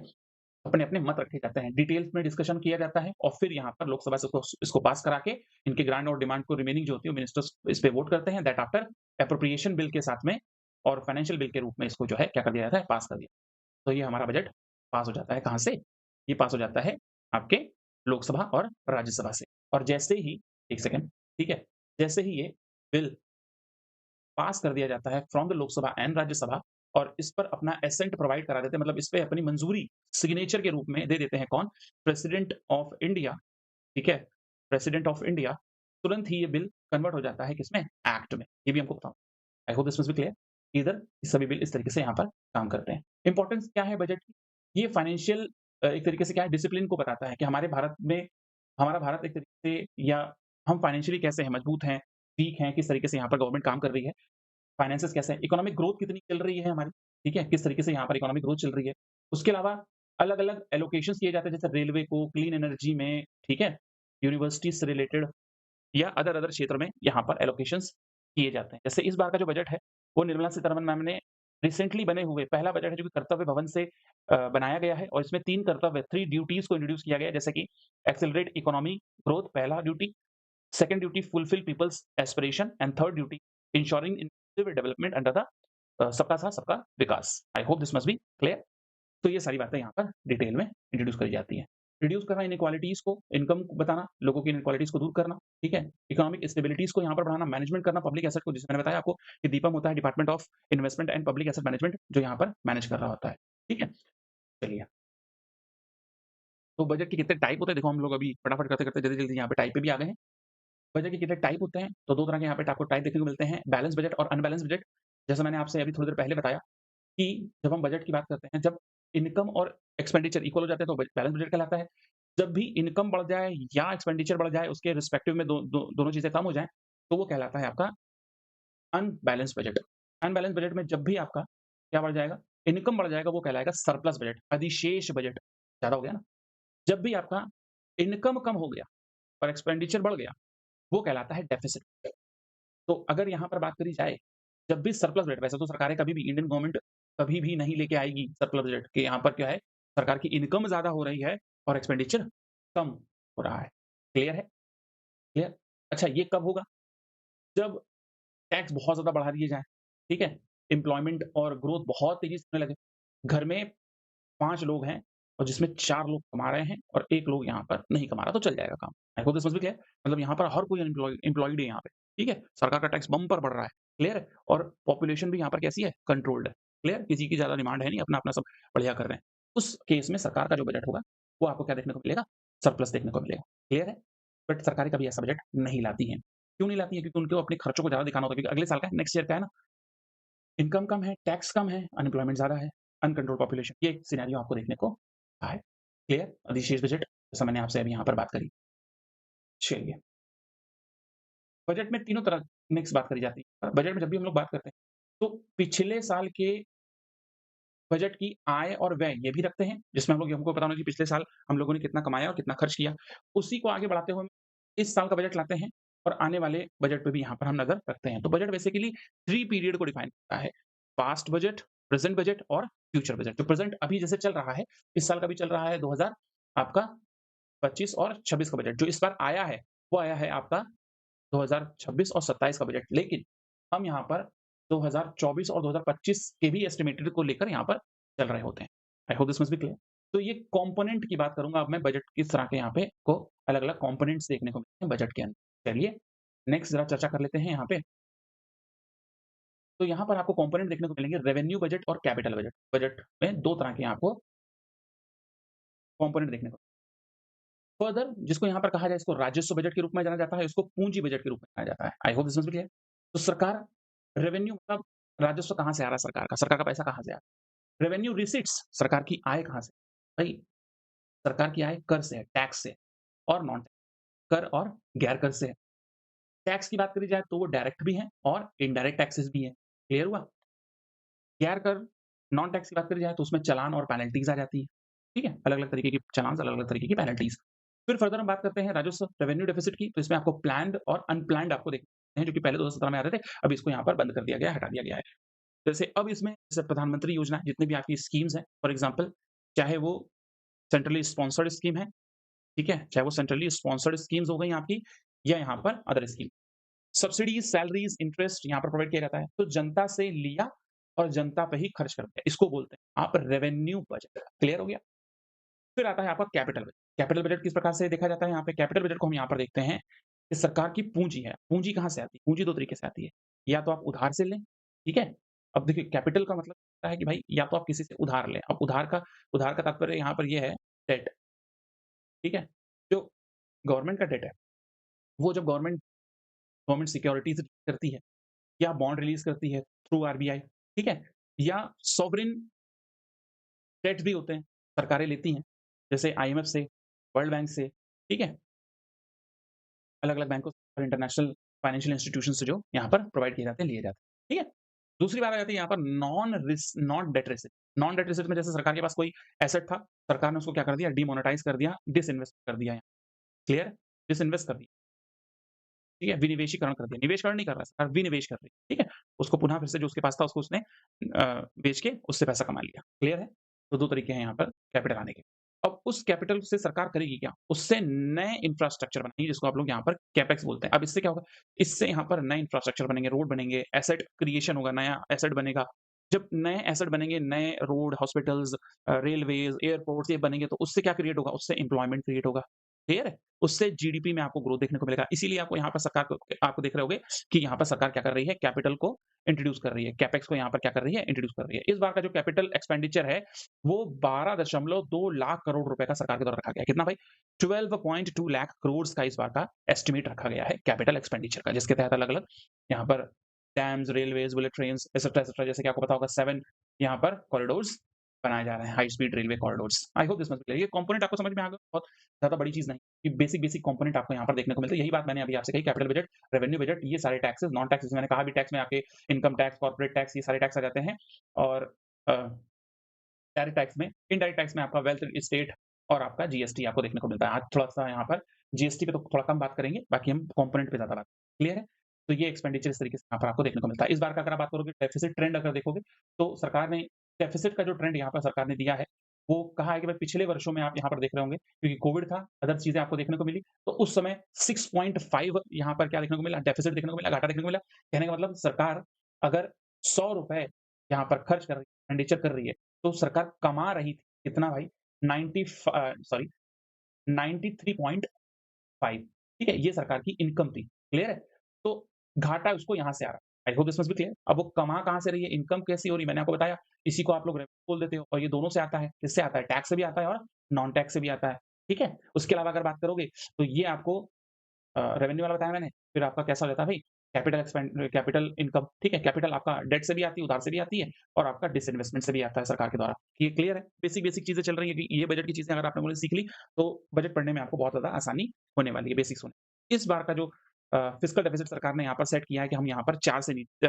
अपने-अपने मत रखे जाते हैं। डिटेल्स में डिस्कशन किया जाता है, और फिर यहाँ पर लोकसभा से इसको पास करा के इनके ग्रांट और डिमांड को रिमेनिंग जो होती है, वो मिनिस्टर्स इस पे वोट करते हैं। दैट आफ्टर एप्रोप्रिएशन बिल के साथ में और फाइनेंशियल बिल के रूप में इसको जो है क्या कर दिया जाता है? पास कर दिया। तो ये हमारा बजट पास हो जाता है कहाँ से? ये पास हो जाता है आपके लोकसभा और राज्यसभा से। और जैसे ही, 1 सेकंड, ठीक है? जैसे ही ये बिल पास कर दिया जाता है from the Lok Sabha and Rajya Sabha, और इस पर अपना एसेंट प्रोवाइड करा देते हैं, मतलब इस पे अपनी मंजूरी सिग्नेचर के रूप में दे देते हैं कौन? प्रेसिडेंट ऑफ इंडिया, ठीक है? President of India. तुरंत ही ये बिल कन्वर्ट हो जाता है किसमें? एक्ट में। ये भी हमको पता होना। आई hope this must be clear. इधर सभी बिल इस तरीके से यहाँ पर काम करते हैं। इंपॉर्टेंस क्या है बजट की? ये फाइनेंशियल एक तरीके से क्या है, डिसिप्लिन को बताता है कि हमारे भारत में, हमारा भारत एक तरीके से, या हम फाइनेंशियली कैसे हैं, मजबूत हैं, वीक हैं, किस तरीके से यहाँ पर गवर्नमेंट काम कर रही है, फाइनेंसेस कैसे हैं, इकोनॉमिक ग्रोथ कितनी चल रही है हमारी, ठीक है? किस तरीके से यहाँ पर इकोनॉमिक ग्रोथ चल रही है। उसके अलावा अलग-अलग एलोकेशंस किए जाते हैं, जैसे रेलवे को क्लीन एनर्जी में, ठीक है? यूनिवर्सिटीज़ से रिलेटेड या अदर क्षेत्र में यहाँ पर एलोकेशंस किए जाते हैं। जैसे इस बार का जो बजट है, वो निर्मला सीतारमण मैम ने रिसेंटली बने हुए पहला बजट है जो कि कर्तव्य भवन से बनाया गया है और इसमें 3 कर्तव्य 3 ड्यूटीज़ को इंट्रोड्यूस किया गया है, जैसे कि एक्सेलरेट इकोनॉमी ग्रोथ पहला duty, second duty fulfil people's aspiration and third duty ensuring inclusive development under the सबका साथ सबका विकास। I hope this must be clear. तो ये सारी बातें यहाँ पर डिटेल में इंट्रोड्यूस करी जाती हैं। रिड्यूस करना इनइक्वालिटीज़ को, इनकम को बताना, लोगों की इनइक्वालिटीज़ को दूर करना, ठीक है? इकोनॉमिक स्टेबिलिटीज़ को यहाँ पर बढ़ाना, मैनेजमेंट करना पब्लिक एसेट को, जैसे मैंने बताया आपको कि दीपम होता है department of investment and public asset management जो यहाँ पर मैनेज कर रहा होता है, ठीक है? चलिए, तो बजट के कितने टाइप होते हैं, देखो हम लोग अभी फटाफट करते-करते जल्दी-जल्दी यहाँ पे टाइप पे भी आ गए हैं। बजट के कितने टाइप होते हैं, तो 2 तरह के यहाँ पे आपको टाइप देखने को मिलते हैं, बैलेंस बजट और अनबैलेंस बजट। जैसा मैंने आपसे अभी थोड़ी देर पहले बताया कि जब हम बजट की बात करते हैं, जब इनकम और एक्सपेंडिचर इक्वल हो जाते हैं तो बैलेंस बजट कहलाता है। जब भी इनकम बढ़ जाए या एक्सपेंडिचर बढ़ जाए, उसके रिस्पेक्टिव में दोनों चीज़ें कम हो जाएँ, तो वो कहलाता है आपका अनबैलेंस बजट। अनबैलेंस बजट में जब भी आपका क्या बढ़ जाएगा, इनकम बढ़ जाएगा, वो कहलाएगा सरप्लस बजट, अधिशेष बजट। ज़्यादा हो गया ना? जब भी आपका इनकम कम हो गया और एक्सपेंडिचर बढ़ गया, वो कहलाता है डेफिसिट। तो अगर यहाँ पर बात करी जाए, जब भी सरप्लस बजट, वैसे तो सरकारें कभी भी, इंडियन गवर्नमेंट कभी भी नहीं लेके आएगी सरप्लस बजट कि यहाँ पर क्या है, सरकार की इनकम ज़्यादा हो रही है और एक्सपेंडिचर कम हो रहा है। क्लियर है? क्लियर? अच्छा, ये कब होगा? जब टैक्स बहुत ज़्यादा बढ़ा दिए जाएँ, ठीक है? एम्प्लॉयमेंट और ग्रोथ बहुत तेज़ी से होने लगे। घर में 5 लोग हैं और जिसमें 4 लोग कमा रहे हैं और 1 लोग यहाँ पर नहीं कमा रहा, तो चल जाएगा काम। आई hope this must be clear. मतलब यहाँ पर हर कोई एम्प्लॉयड है यहाँ पे, ठीक है? सरकार का टैक्स बम्पर बढ़ रहा है, क्लियर है? और पॉपुलेशन भी यहाँ पर कैसी है? कंट्रोल्ड है, क्लियर? किसी की ज़्यादा डिमांड है नहीं, अपना-अपना सब बढ़िया कर रहे हैं। उस केस में सरकार का जो बजट होगा, वो आपको क्या देखने को मिलेगा? सरप्लस देखने को मिलेगा, क्लियर है? बट सरकारें कभी ऐसा बजट नहीं लाती हैं। क्यों नहीं लाती हैं? क्योंकि उनको अपने खर्चों को ज़्यादा दिखाना होता है, क्योंकि अगले साल का है, नेक्स्ट ईयर का है ना, इनकम कम है, टैक्स कम है, अनएम्प्लॉयमेंट ज़्यादा है, अनकंट्रोल्ड पॉपुलेशन, ये सिनेरियो आपको देखने को रहा है। क्लियर? अधिशेष बजट, जैसा मैंने आपसे अभी यहाँ पर बात करी। चलिए, बजट में तीनों तरह नेक्स्ट बात करी जाती है। बजट में जब भी हम लोग बात करते हैं, तो पिछले साल के बजट की आय और व्यय ये भी रखते हैं, जिसमें हम लोग हमको पता होना चाहिए पिछले साल हम लोगों ने कितना कमाया और कितना खर्च किया। उसी को आगे बढ़ाते हुए इस साल का बजट लाते हैं और आने वाले बजट पे भी यहाँ पर हम नज़र रखते हैं। तो बजट बेसिकली 3 पीरियड को डिफाइन करता है। पास्ट बजट, प्रेज़ेंट बजट और फ्यूचर बजट। जो प्रेज़ेंट अभी जैसे चल रहा है, इस साल का भी चल रहा है 2000 आपका 25 और 26 का बजट। जो इस बार आया है, वो आया है आपका 2026 और 27 का बजट। लेकिन हम यहाँ पर 2024 और 2025 के भी एस्टिमेटेड को लेकर यहाँ पर चल रहे होते हैं। आई hope this must be clear. तो ये कंपोनेंट की बात करूँगा अब मैं, बजट किस तरह के यहाँ पे को अलग-अलग कंपोनेंट्स देखने को मिलते हैं बजट के अंदर। चलिए, नेक्स्ट ज़रा चर्चा कर लेते हैं यहाँ पे। तो यहाँ पर आपको कंपोनेंट देखने को मिलेंगे, रेवेन्यू बजट और कैपिटल बजट। बजट में 2 तरह के आपको कंपोनेंट देखने को, फर्दर जिसको यहाँ पर कहा जाए, इसको राजस्व बजट के रूप में जाना जाता है, इसको पूंजी बजट के रूप में जाना जाता है। I hope this must be clear. तो सरकार, रेवेन्यू मतलब राजस्व कहाँ से आ रहा है सरकार का? सरकार का पैसा कहाँ से आ रहा है? रेवेन्यू रिसीट्स, सरकार की आय कहाँ से? भाई, सरकार की आय कर से है, टैक्स से और नॉन टैक्स, कर और गैर कर से है। टैक्स की बात करी जाए तो वो डायरेक्ट भी हैं और इनडायरेक्ट टैक्सेस भी हैं। क्लियर हुआ? गैर कर, नॉन टैक्स की बात करी जाए तो उसमें चालान और पेनल्टीज़ आ जाती है। ठीक है? अलग-अलग तरीके की चालान, अलग-अलग तरीके की पेनल्टीज़। फिर फर्दर हम बात करते हैं राजस्व, रेवेन्यू डेफिसिट की, तो इसमें आपको प्लान्ड और अनप्लान्ड आपको देखते हैं, जो कि पहले 2017 में आते थे, अब इसको यहाँ पर बंद कर दिया गया है, हटा दिया गया है। जैसे अब इसमें जैसे प्रधानमंत्री योजना, जितनी भी आपकी स्कीम्स हैं, फॉर एग्ज़ाम्पल चाहे वो सेंट्रली स्पॉन्सर्ड स्कीम है, ठीक है? चाहे वो सेंट्रली स्पॉन्सर्ड स्कीम्स हो गई आपकी या यहाँ पर other scheme. Subsidies, salaries, interest यहाँ पर प्रोवाइड किया जाता है। तो जनता से लिया और जनता पे ही खर्च करते हैं। इसको बोलते हैं आप रेवेन्यू बजट। क्लियर हो गया? फिर आता है आपका कैपिटल बजट। कैपिटल बजट किस प्रकार से देखा जाता है यहाँ पे? कैपिटल बजट को हम यहाँ पर देखते हैं कि सरकार की पूँजी है। पूँजी कहाँ से आती है? पूँजी 2 तरीके से आती है। या तो आप उधार से लें, ठीक है? अब देखिए, कैपिटल का मतलब होता है कि भाई या तो आप किसी से उधार लें। अब उधार का तात्पर्य यहाँ पर ये है डेट, ठीक है? जो गवर्नमेंट का डेट है, वो जब गवर्नमेंट सिक्योरिटीज़ करती है या बॉन्ड रिलीज़ करती है थ्रू आरबीआई, ठीक है? या सॉवरेन डेट्स भी होते हैं, सरकारें लेती हैं, जैसे आईएमएफ से, वर्ल्ड बैंक से, ठीक है? अलग-अलग बैंकों से और इंटरनेशनल फाइनेंशियल इंस्टीट्यूशन से जो यहाँ पर प्रोवाइड किए जाते हैं, लिए जाते हैं। ठीक है? दूसरी बात आ जाती है यहाँ पर non debt receipt. Non debt receipt में जैसे सरकार के पास कोई एसेट था, सरकार ने उसको क्या कर दिया, डिमोनेटाइज़ कर दिया, डिसइन्वेस्ट कर दिया। क्लियर है? डिसइन्वेस्ट कर दिया। ठीक है? विनिवेशीकरण कर दिया। निवेशकरण नहीं कर रहा है सरकार, विनिवेश कर रही है। ठीक है? उसको पुनः फिर से जो उसके पास था उसको उसने बेच के उससे पैसा कमा लिया। क्लियर है? तो 2 तरीके हैं यहाँ पर कैपिटल आने के। अब उस कैपिटल से सरकार करेगी क्या? उससे नए इंफ्रास्ट्रक्चर बनाएगी जिसको आप लोग यहाँ पर कैपेक्स बोलते हैं। अब इससे क्या होगा? इससे यहाँ पर नए इंफ्रास्ट्रक्चर बनेंगे, रोड बनेंगे, एसेट क्रिएशन होगा, नया एसेट बनेगा। जब नए एसेट बनेंगे, नए रोड, हॉस्पिटल्स रेलवेज़, एयरपोर्ट्स ये बनेंगे तो उससे क्या क्रिएट होगा? उससे एम्प्लॉयमेंट क्रिएट होगा। क्लियर है? उससे जीडीपी में आपको ग्रोथ देखने को मिलेगा। इसीलिए आपको यहाँ पर सरकार को आपको देख रहे होंगे कि यहाँ पर सरकार क्या कर रही है, कैपिटल को इंट्रोड्यूस कर रही है। कैपेक्स को यहाँ पर क्या कर रही है, इंट्रोड्यूस कर रही है। इस बार का जो कैपिटल एक्सपेंडिचर है, वो 12.2 लाख करोड़ रुपए का सरकार के द्वारा रखा गया है। कितना भाई? 12.2 लाख करोड़ का इस बार का एस्टिमेट रखा गया है कैपिटल एक्सपेंडिचर का, जिसके तहत अलग-अलग यहाँ पर dams, Railways, bullet trains etcetera, etcetera जैसे कि आपको पता होगा 7 यहाँ पर कॉरिडोर्स बनाए जा रहे हैं, high speed railway corridors. I hope this must be clear. ये कंपोनेंट आपको समझ में आ गया, बहुत ज़्यादा बड़ी चीज़ नहीं। ये बेसिक कंपोनेंट आपको यहाँ पर देखने को मिलते हैं। यही बात मैंने अभी आपसे कही, कैपिटल बजट, रेवेन्यू बजट, ये सारे टैक्सेस, नॉन टैक्सेस मैंने कहा भी, टैक्स में आपके इनकम टैक्स, कॉर्पोरेट टैक्स, ये सारे टैक्स आ जाते हैं। और अ, डायरेक्ट टैक्स में, इनडायरेक्ट टैक्स में आपका वेल्थ, एस्टेट और आपका जीएसटी आपको देखने को मिलता है। आज थोड़ा-सा यहाँ पर जीएसटी पे तो थोड़ा कम बात करेंगे, बाकी हम कंपोनेंट पे ज़्यादा बात क्लियर है? तो ये एक्सपेंडिचर इस तरीके से यहाँ पर आपको देखने को मिलता है। इस बार का अगर आप बात करोगे डेफिसिट ट्रेंड अगर देखोगे, तो सरकार ने डेफिसिट का जो ट्रेंड यहाँ पर सरकार ने दिया है, वो कहा है कि भाई पिछले वर्षों में आप यहाँ पर देख रहे होंगे, क्योंकि कोविड था, अदर चीज़ें आपको देखने को मिली, तो उस समय 6.5 यहाँ पर क्या देखने को मिला, डेफिसिट देखने को मिला, घाटा देखने को मिला। कहने का मतलब सरकार अगर ₹100 यहाँ पर खर्च कर रही है, एक्सपेंडिचर कर रही है, तो सरकार कमा रही थी कितना भाई? 93.5, ठीक है? ये सरकार की इनकम थी, क्लियर है? तो घाटा उसको यहाँ से आ रहा है। I hope this must be clear. अब वो कमा कहाँ से रही है, इनकम कैसी हो रही है, मैंने आपको बताया, इसी को आप लोग रेवेन्यू बोल देते हो और ये दोनों से आता है। किससे आता है? टैक्स से भी आता है और नॉन टैक्स से भी आता है, ठीक है? उसके अलावा अगर बात करोगे, तो ये आपको रेवेन्यू वाला बताया मैंने, फिर आपका कैसा हो जाता है भाई, कैपिटल इनकम, ठीक है? कैपिटल आपका डेट से भी आती है, उधार से भी आती है और आपका डिसइन्वेस्टमेंट से भी आता है सरकार के द्वारा। ये क्लियर है? बेसिक चीज़ें चल रही है कि ये बजट की चीज़ें अगर आप लोगों ने सीख ली, तो बजट पढ़ने में आपको बहुत ज़्यादा आसानी होने वाली है, बेसिक्स होने। इस बार का जो फिस्कल डेफिसिट सरकार ने यहाँ पर सेट किया है कि हम यहाँ पर 5 से नीचे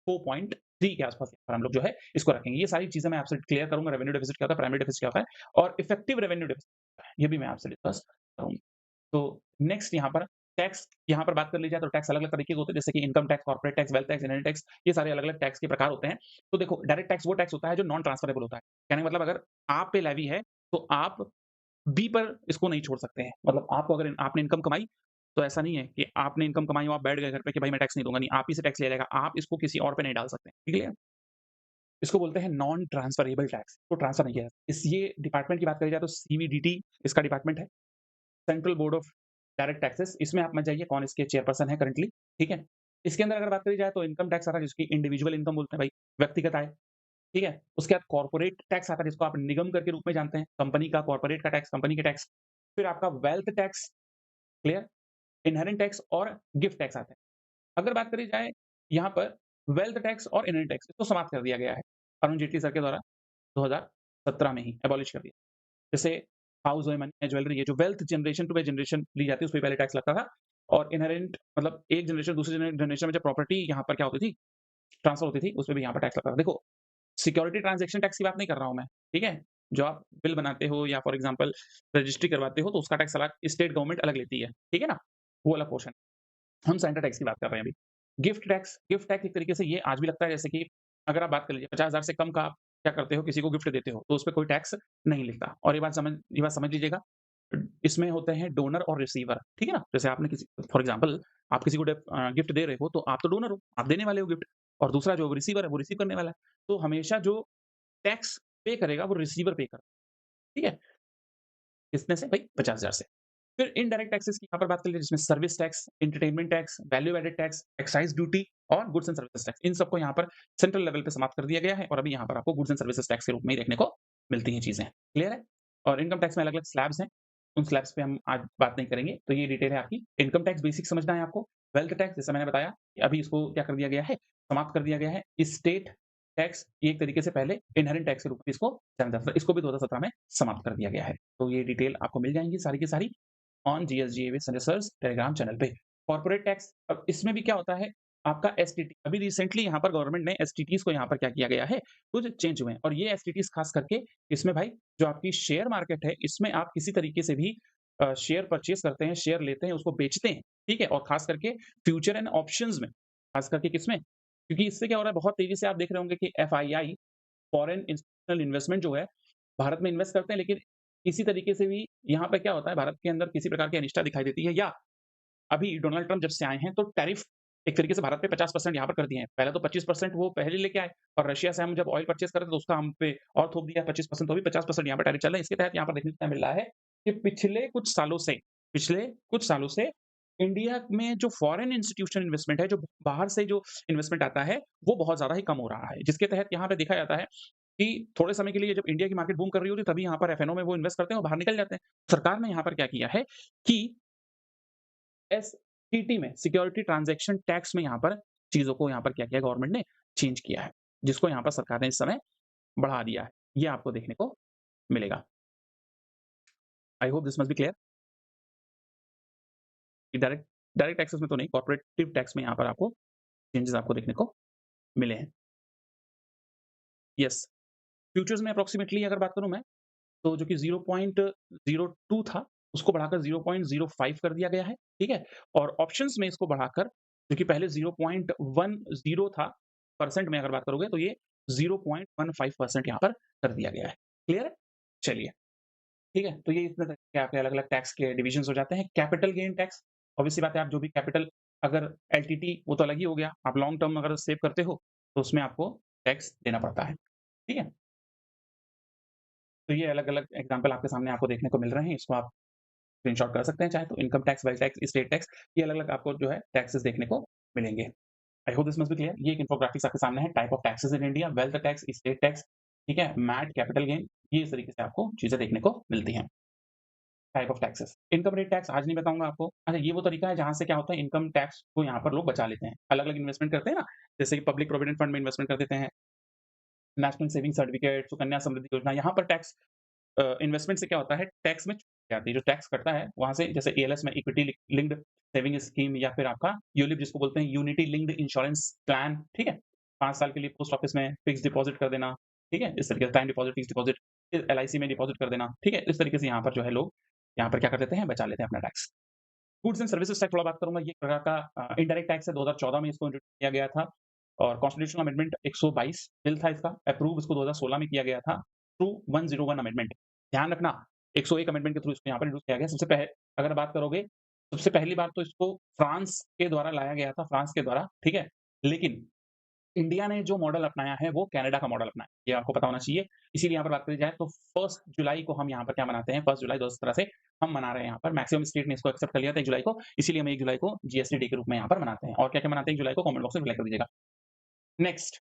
4.3 के आस-पास यहाँ पर हम लोग जो है इसको रखेंगे। ये सारी चीज़ें मैं आपसे क्लियर करूँगा, रेवेन्यू डेफिसिट क्या होता है, प्राइमरी डेफिसिट क्या होता है और इफेक्टिव रेवेन्यू डेफिसिट, ये भी मैं आपसे डिस्कस करूँगा। तो नेक्स्ट यहाँ पर टैक्स, यहाँ पर बात कर ली जाए तो टैक्स अलग-अलग तरीके के होते हैं, जैसे कि income tax, corporate tax, wealth tax, inheritance tax, ये सारे अलग-अलग टैक्स के प्रकार होते हैं। तो देखो, डायरेक्ट टैक्स वो टैक्स होता है जो नॉन ट्रांसफरेबल होता है। कहने का मतलब अगर आप पे लेवी है, तो आप बी पर इसको नहीं छोड़ सकते हैं। मतलब आपको अगर आपने इनकम कमाई, तो ऐसा नहीं है कि आपने इनकम कमाई और आप बैठ गए घर पे कि भाई मैं टैक्स नहीं दूँगा, नहीं, आप ही से टैक्स लिया जाएगा। आप इसको किसी और पे नहीं डाल सकते। ठीक है? इसको बोलते हैं नॉन ट्रांसफरेबल टैक्स, तो ट्रांसफर नहीं किया जा सकता। इस ये डिपार्टमेंट की बात करी जाए तो सीबीडीटी इसका डिपार्टमेंट है। Central board of direct taxes, इसमें आप मत जाइए, कौन इसके चेयरपर्सन है करंटली, ठीक है? इसके अंदर अगर बात करी जाए तो इनकम टैक्स आता है जिसकी इंडिविजुअल इनकम बोलते हैं भाई, व्यक्तिगत आय, ठीक है? उसके बाद कॉर्पोरेट टैक्स आता है जिसको आप निगम कर के रूप में जानते हैं, कंपनी का कॉर्पोरेट का टैक्स, कंपनी के टैक्स। फिर आपका wealth tax, clear? Inherent tax और गिफ्ट टैक्स आता है। अगर बात करी जाए यहाँ पर वेल्थ टैक्स और इन्हेरेंट टैक्स, इसको समाप्त कर दिया गया है, अरुण जेटली सर के द्वारा 2017 में ही एबॉलिश कर दिया। जैसे हाउस वुमन है, ज्वेलरी है, जो wealth generation to by generation ली जाती है, उसपे पहले टैक्स लगता था और इन्हेरेंट मतलब एक जनरेशन दूसरी जनरेशन में जब प्रॉपर्टी यहाँ पर क्या होती थी, ट्रांसफर होती थी, उसपे भी यहाँ पर टैक्स लगता था। देखो, सिक्योरिटी ट्रांज़ैक्शन टैक्स की बात नहीं कर रहा हूँ मैं, ठीक है? जो आप बिल बनाते हो या फॉर एग्ज़ाम्पल रजिस्ट्री करवाते हो, तो उसका टैक्स अलग स्टेट गवर्नमेंट अलग लेती है, ठीक है ना? वो अलग पोर्शन। हम सेंटर टैक्स की बात कर रहे हैं अभी। गिफ्ट टैक्स एक तरीके से ये आज भी लगता है, जैसे कि अगर आप बात कर लीजिए 50,000 से कम का आप क्या करते हो, किसी को गिफ्ट देते हो, तो उसपे कोई टैक्स नहीं लगता और ये बात समझ लीजिएगा, इसमें होते हैं डोनर और रिसीवर, ठीक है ना? जैसे आपने किसी फॉर एग्ज़ाम्पल आप किसी को गिफ्ट दे रहे हो, तो आप तो डोनर हो, आप देने वाले हो गिफ्ट और दूसरा जो रिसीवर है, वो रिसीव करने वाला है। तो हमेशा जो टैक्स पे करेगा, वो रिसीवर पे करेगा, ठीक है? कितने से? भई 50,000 से। फिर इनडायरेक्ट टैक्सेस की यहाँ पर बात कर लीजिए, जिसमें service tax, entertainment tax, value added tax, excise duty और गुड्स एंड सर्विसेज टैक्स, इन सबको यहाँ पर सेंट्रल लेवल पे समाप्त कर दिया गया है और अभी यहाँ पर आपको गुड्स एंड सर्विसेज टैक्स के रूप में ही देखने को मिलती हैं चीज़ें। क्लियर है? और इनकम टैक्स में अलग-अलग स्लैब्स हैं, उन स्लैब्स पे हम आज बात नहीं करेंगे, तो ये डिटेल है आपकी। इनकम टैक्स बेसिक समझना है आपको। वेल्थ टैक्स जैसा मैंने बताया, कि अभी इसको क्या कर दिया गया है, समाप्त कर दिया गया है। स्टेट टैक्स, ये एक तरीके से पहले इन्हेरेंट टैक्स के रूप में इसको जाना जाता था, इसको भी 2017 में समाप्त कर दिया गया है। तो ये डिटेल आपको मिल जाएँगी सारी की सारी ऑन जीएसजीए with Sanjay sir's Telegram channel पे। कॉर्पोरेट टैक्स, अब इसमें भी क्या होता है, आपका एसटीटी, अभी रिसेंटली यहाँ पर गवर्नमेंट ने एसटीटीज़ को यहाँ पर क्या किया गया है, कुछ चेंज हुए हैं और ये एसटीटीज़ खास करके इसमें भाई जो आपकी शेयर मार्केट है, इसमें आप किसी तरीके से भी शेयर परचेज़ करते हैं, शेयर लेते हैं, उसको बेचते हैं, ठीक है? और खास करके फ्यूचर एंड ऑप्शंस में, खास करके किसमें? क्योंकि इससे क्या हो रहा है, बहुत तेज़ी से आप देख रहे होंगे कि एफआईआई, फॉरेन इंस्टीट्यूशनल इन्वेस्टमेंट जो है, भारत में इन्वेस्ट करते हैं, लेकिन किसी तरीके से भी यहाँ पे क्या होता है, भारत के अंदर किसी प्रकार की अनिष्टा दिखाई देती है, या अभी डोनाल्ड ट्रम्प जब से आए हैं तो टैरिफ एक तरीके से भारत पे 50% यहाँ पर कर दिए हैं। पहले तो 25% वो पहले लेके आए और रशिया से हम जब ऑयल परचेज़ कर रहे थे तो उसका हम पे और थोप दिया 25%, तो अभी 50% यहाँ पर टैरिफ चल रहा है। इसके तहत यहाँ पर देखने को क्या मिल रहा है कि पिछले कुछ सालों से इंडिया में जो फॉरेन इंस्टीट्यूशनल इन्वेस्टमेंट है, जो बाहर से जो इन्वेस्टमेंट आता है, वो बहुत ज़्यादा ही कम हो रहा है। जिसके तहत यहाँ पे देखा जाता है कि थोड़े समय के लिए जब इंडिया की मार्केट बूम कर रही होती है, तभी यहाँ पर एफएनओ में वो इन्वेस्ट करते हैं और बाहर निकल जाते हैं। सरकार ने यहाँ पर क्या किया है कि एसटीटी में, सिक्योरिटी ट्रांजैक्शन टैक्स में यहाँ पर चीज़ों को यहाँ पर क्या किया, गवर्नमेंट ने चेंज किया है, जिसको यहाँ पर सरकार ने इस समय बढ़ा दिया है। ये आपको देखने को मिलेगा। आई hope this must be clear कि डायरेक्ट डायरेक्ट टैक्सेस में तो नहीं, कॉर्पोरेटिव टैक्स में यहाँ पर आपको चेंजेस आपको देखने को मिले हैं। यस, फ्यूचर्स में अप्रॉक्सिमेटली अगर बात करूँ मैं, तो जो कि 0.02 था, उसको बढ़ाकर 0.05 कर दिया गया है, ठीक है? और ऑप्शंस में इसको बढ़ाकर, जो कि पहले 0.10 था, परसेंट में अगर बात करोगे तो ये 0.15% यहाँ पर कर दिया गया है। क्लियर है? चलिए, ठीक है? तो ये इतने तक के आपके अलग-अलग टैक्स के डिविजन्स हो जाते हैं। कैपिटल गेन टैक्स, ऑब्वियस सी बात है, आप जो भी कैपिटल, अगर एलटीटी वो तो अलग ही हो गया, आप लॉन्ग टर्म अगर सेव करते हो, तो उसमें आपको टैक्स देना पड़ता है, ठीक है? तो ये अलग-अलग एग्ज़ाम्पल आपके सामने आपको देखने को मिल रहे हैं, इसको आप स्क्रीनशॉट कर सकते हैं चाहे तो। Income tax, wealth tax, estate tax, ये अलग-अलग आपको जो है टैक्सेस देखने को मिलेंगे। आई hope this must be clear. ये एक इन्फोग्राफिक्स आपके सामने है, type of taxes in India, wealth tax, estate tax, ठीक है? मैट, कैपिटल गेन, ये इस तरीके से आपको चीज़ें देखने को मिलती हैं। Type of taxes, income rate tax आज नहीं बताऊँगा आपको। अच्छा, ये वो तरीका है जहाँ से क्या होता है, इनकम टैक्स को यहाँ पर लोग बचा लेते हैं। अलग-अलग इन्वेस्टमेंट करते हैं ना, जैसे कि पब्लिक प्रोविडेंट फंड में इन्वेस्टमेंट कर देते हैं, national saving certificate, Sukanya Samriddhi योजना, यहाँ पर टैक्स इन्वेस्टमेंट से क्या होता है, टैक्स में छूट जाती है। जो टैक्स कटता है वहाँ से, जैसे एएलएस में इक्विटी लिंक्ड सेविंग स्कीम, या फिर आपका यूलिप जिसको बोलते हैं, यूनिटी लिंक्ड इंश्योरेंस प्लान, ठीक है? 5 साल के लिए पोस्ट ऑफिस में फिक्स डिपॉज़िट कर देना, ठीक है? इस तरीके से टाइम डिपॉज़िट, फिक्स डिपॉज़िट, फिर एलआईसी में डिपॉज़िट कर देना, ठीक है? इस तरीके से यहाँ पर जो है लोग यहाँ पर क्या कर देते हैं, बचा लेते हैं अपना tax. Goods and services tax थोड़ा बात करूँगा, ये एक प्रकार का इनडायरेक्ट टैक्स है, 2014 में इसको इंट्रोड्यूस किया गया था और कॉन्स्टिट्यूशनल अमेंडमेंट 122 बिल था इसका, अप्रूव इसको 2016 में किया गया था थ्रू 101 अमेंडमेंट। ध्यान रखना, 101 अमेंडमेंट के थ्रू इसको यहाँ पर इंट्रोड्यूस किया गया। अगर बात करोगे, सबसे पहली बार तो इसको फ्रांस के द्वारा लाया गया था, फ्रांस के द्वारा, ठीक है? लेकिन इंडिया ने जो मॉडल अपनाया है, वो कनाडा का मॉडल अपनाया है, ये आपको पता होना चाहिए। इसीलिए यहाँ पर बात करी जाए तो 1 जुलाई को हम यहाँ पर क्या मनाते हैं, 1 जुलाई 2017 से हम मना रहे हैं यहाँ पर। मैक्सिमम स्टेट ने इसको एक्सेप्ट कर लिया था 1 जुलाई को, इसीलिए हम 1 जुलाई को जीएसटी डे के रूप में यहाँ पर मनाते हैं। और क्या-क्या मनाते हैं 1 जुलाई को, कमेंट बॉक्स में रिप्लाई कर दीजिएगा। नेक्स्ट,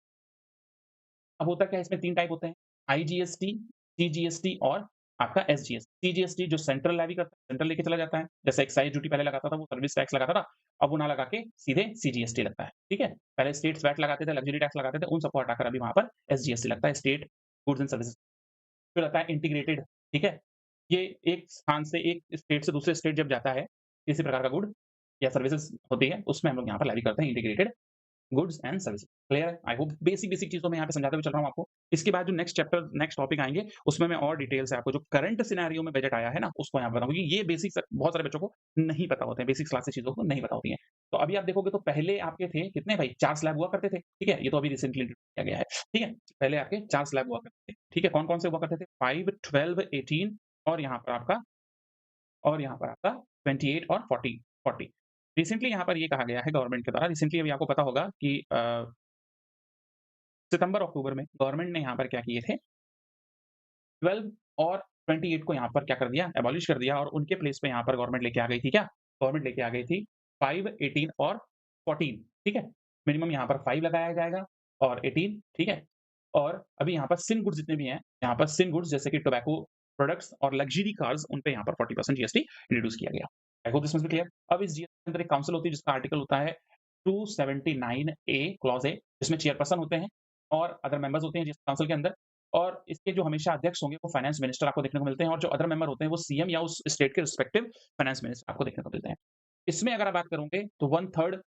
अब होता क्या है, इसमें 3 टाइप होते हैं, आईजीएसटी, सीजीएसटी और आपका एसजीएसटी। सीजीएसटी जो सेंट्रल लेवी करता है, सेंट्रल लेके चला जाता है। जैसे एक्साइज ड्यूटी पहले लगाता था, वो सर्विस टैक्स लगाता था, अब वो ना लगा के सीधे सीजीएसटी लगता है, ठीक है? पहले स्टेट्स वैट लगाते थे, लग्जरी टैक्स लगाते थे, उन सबको हटाकर अभी वहाँ पर एसजीएसटी लगता है, स्टेट गुड्स एंड सर्विसेज। फिर आता है इंटीग्रेटेड, ठीक है? ये एक स्थान से, एक स्टेट से दूसरे स्टेट जब जाता है, किसी प्रकार का गुड या सर्विसेज होती है, उसमें हम लोग यहाँ पर लेवी करते हैं integrated goods and services. Clear है? आई होप बेसिक बेसिक चीज़ों में यहाँ पे समझाते हुए चल रहा हूँ आपको। इसके बाद जो नेक्स्ट चैप्टर, नेक्स्ट टॉपिक आएँगे, उसमें मैं और डिटेल से आपको जो करंट सिनेरियो में बजट आया है ना, उसको यहाँ पे बताऊँगा, क्योंकि ये बेसिक्स बहुत सारे बच्चों को नहीं पता होते हैं, बेसिक्स क्लास से चीज़ों को नहीं पता होती हैं। तो अभी आप देखोगे तो पहले आपके थे कितने भाई, 4 स्लैब हुआ करते थे, ठीक है? ये तो अभी रिसेंटली किया गया है, ठीक है? पहले आपके 4 स्लैब हुआ करते थे, ठीक है? कौन-कौन से हुआ करते थे? 5, 12, 18 और यहाँ पर आपका 28 और 40। रिसेंटली यहाँ पर ये कहा गया है गवर्नमेंट के द्वारा, रिसेंटली अभी आपको पता होगा कि सितंबर-अक्टूबर में गवर्नमेंट ने यहाँ पर क्या किए थे, 12 और 28 को यहाँ पर क्या कर दिया, एबॉलिश कर दिया और उनके प्लेस पे यहाँ पर गवर्नमेंट लेके आ गई थी क्या? गवर्नमेंट लेके आ गई थी 5, 18 और 14, ठीक है? मिनिमम यहाँ पर 5 लगाया जाएगा और 18, ठीक है? और अभी यहाँ पर सिन गुड्स जितने भी हैं, यहाँ पर सिन गुड्स जैसे कि टोबैको प्रोडक्ट्स और लग्ज़री कार्स, उन पे यहाँ पर 40% जीएसटी इंट्रोड्यूस किया गया। आई hope this must be clear. अब इस जीएसटी के अंदर एक काउंसिल होती है जिसका आर्टिकल होता है 279 ए क्लॉज़ ए, जिसमें चेयरपर्सन होते हैं और अदर मेंबर्स होते हैं जिस काउंसिल के अंदर, और इसके जो हमेशा अध्यक्ष होंगे वो फाइनेंस मिनिस्टर आपको देखने को मिलते हैं और जो अदर मेंबर होते हैं वो सीएम या उस स्टेट के रिस्पेक्टिव फाइनेंस मिनिस्टर आपको देखने को मिलते हैं। इसमें अगर आप बात करोगे तो 1/3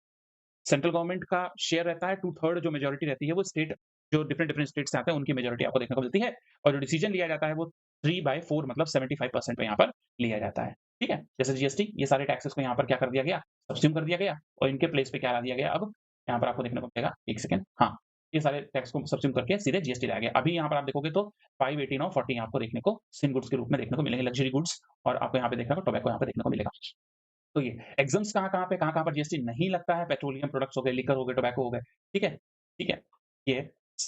सेंट्रल गवर्नमेंट का शेयर रहता है, 2/3 जो मेजॉरिटी रहती है वो स्टेट जो डिफरेंट स्टेट से आते हैं उनकी मेजॉरिटी आपको देखने को मिलती है और जो डिसीजन लिया जाता है वो 3/4 मतलब 75% पे यहाँ पर लिया जाता है। ठीक है? जैसे जीएसटी ये सारे टैक्सेस को यहाँ पर क्या कर दिया गया? सब्स्यूम कर दिया गया और इनके प्लेस पे क्या ला दिया गया अब? यहाँ पर आपको देखने को मिलेगा 1 सेकंड हाँ, ये सारे टैक्स को सब्स्यूम करके सीधे जीएसटी लाया गया। अभी यहाँ पर आप देखोगे तो 518 और 40 आपको देखने को सिन गुड्स के रूप में देखने को मिलेंगे, लग्जरी गुड्स और आपको यहाँ पे देखने को टोबैको यहाँ पे देखने को मिलेगा। तो ये एग्जाम्स कहाँ-कहाँ पर जीएसटी नहीं लगता है, पेट्रोलियम प्रोडक्ट्स हो गए, लिकर हो गए, टोबैको हो गए, ठीक है? ठीक है? ये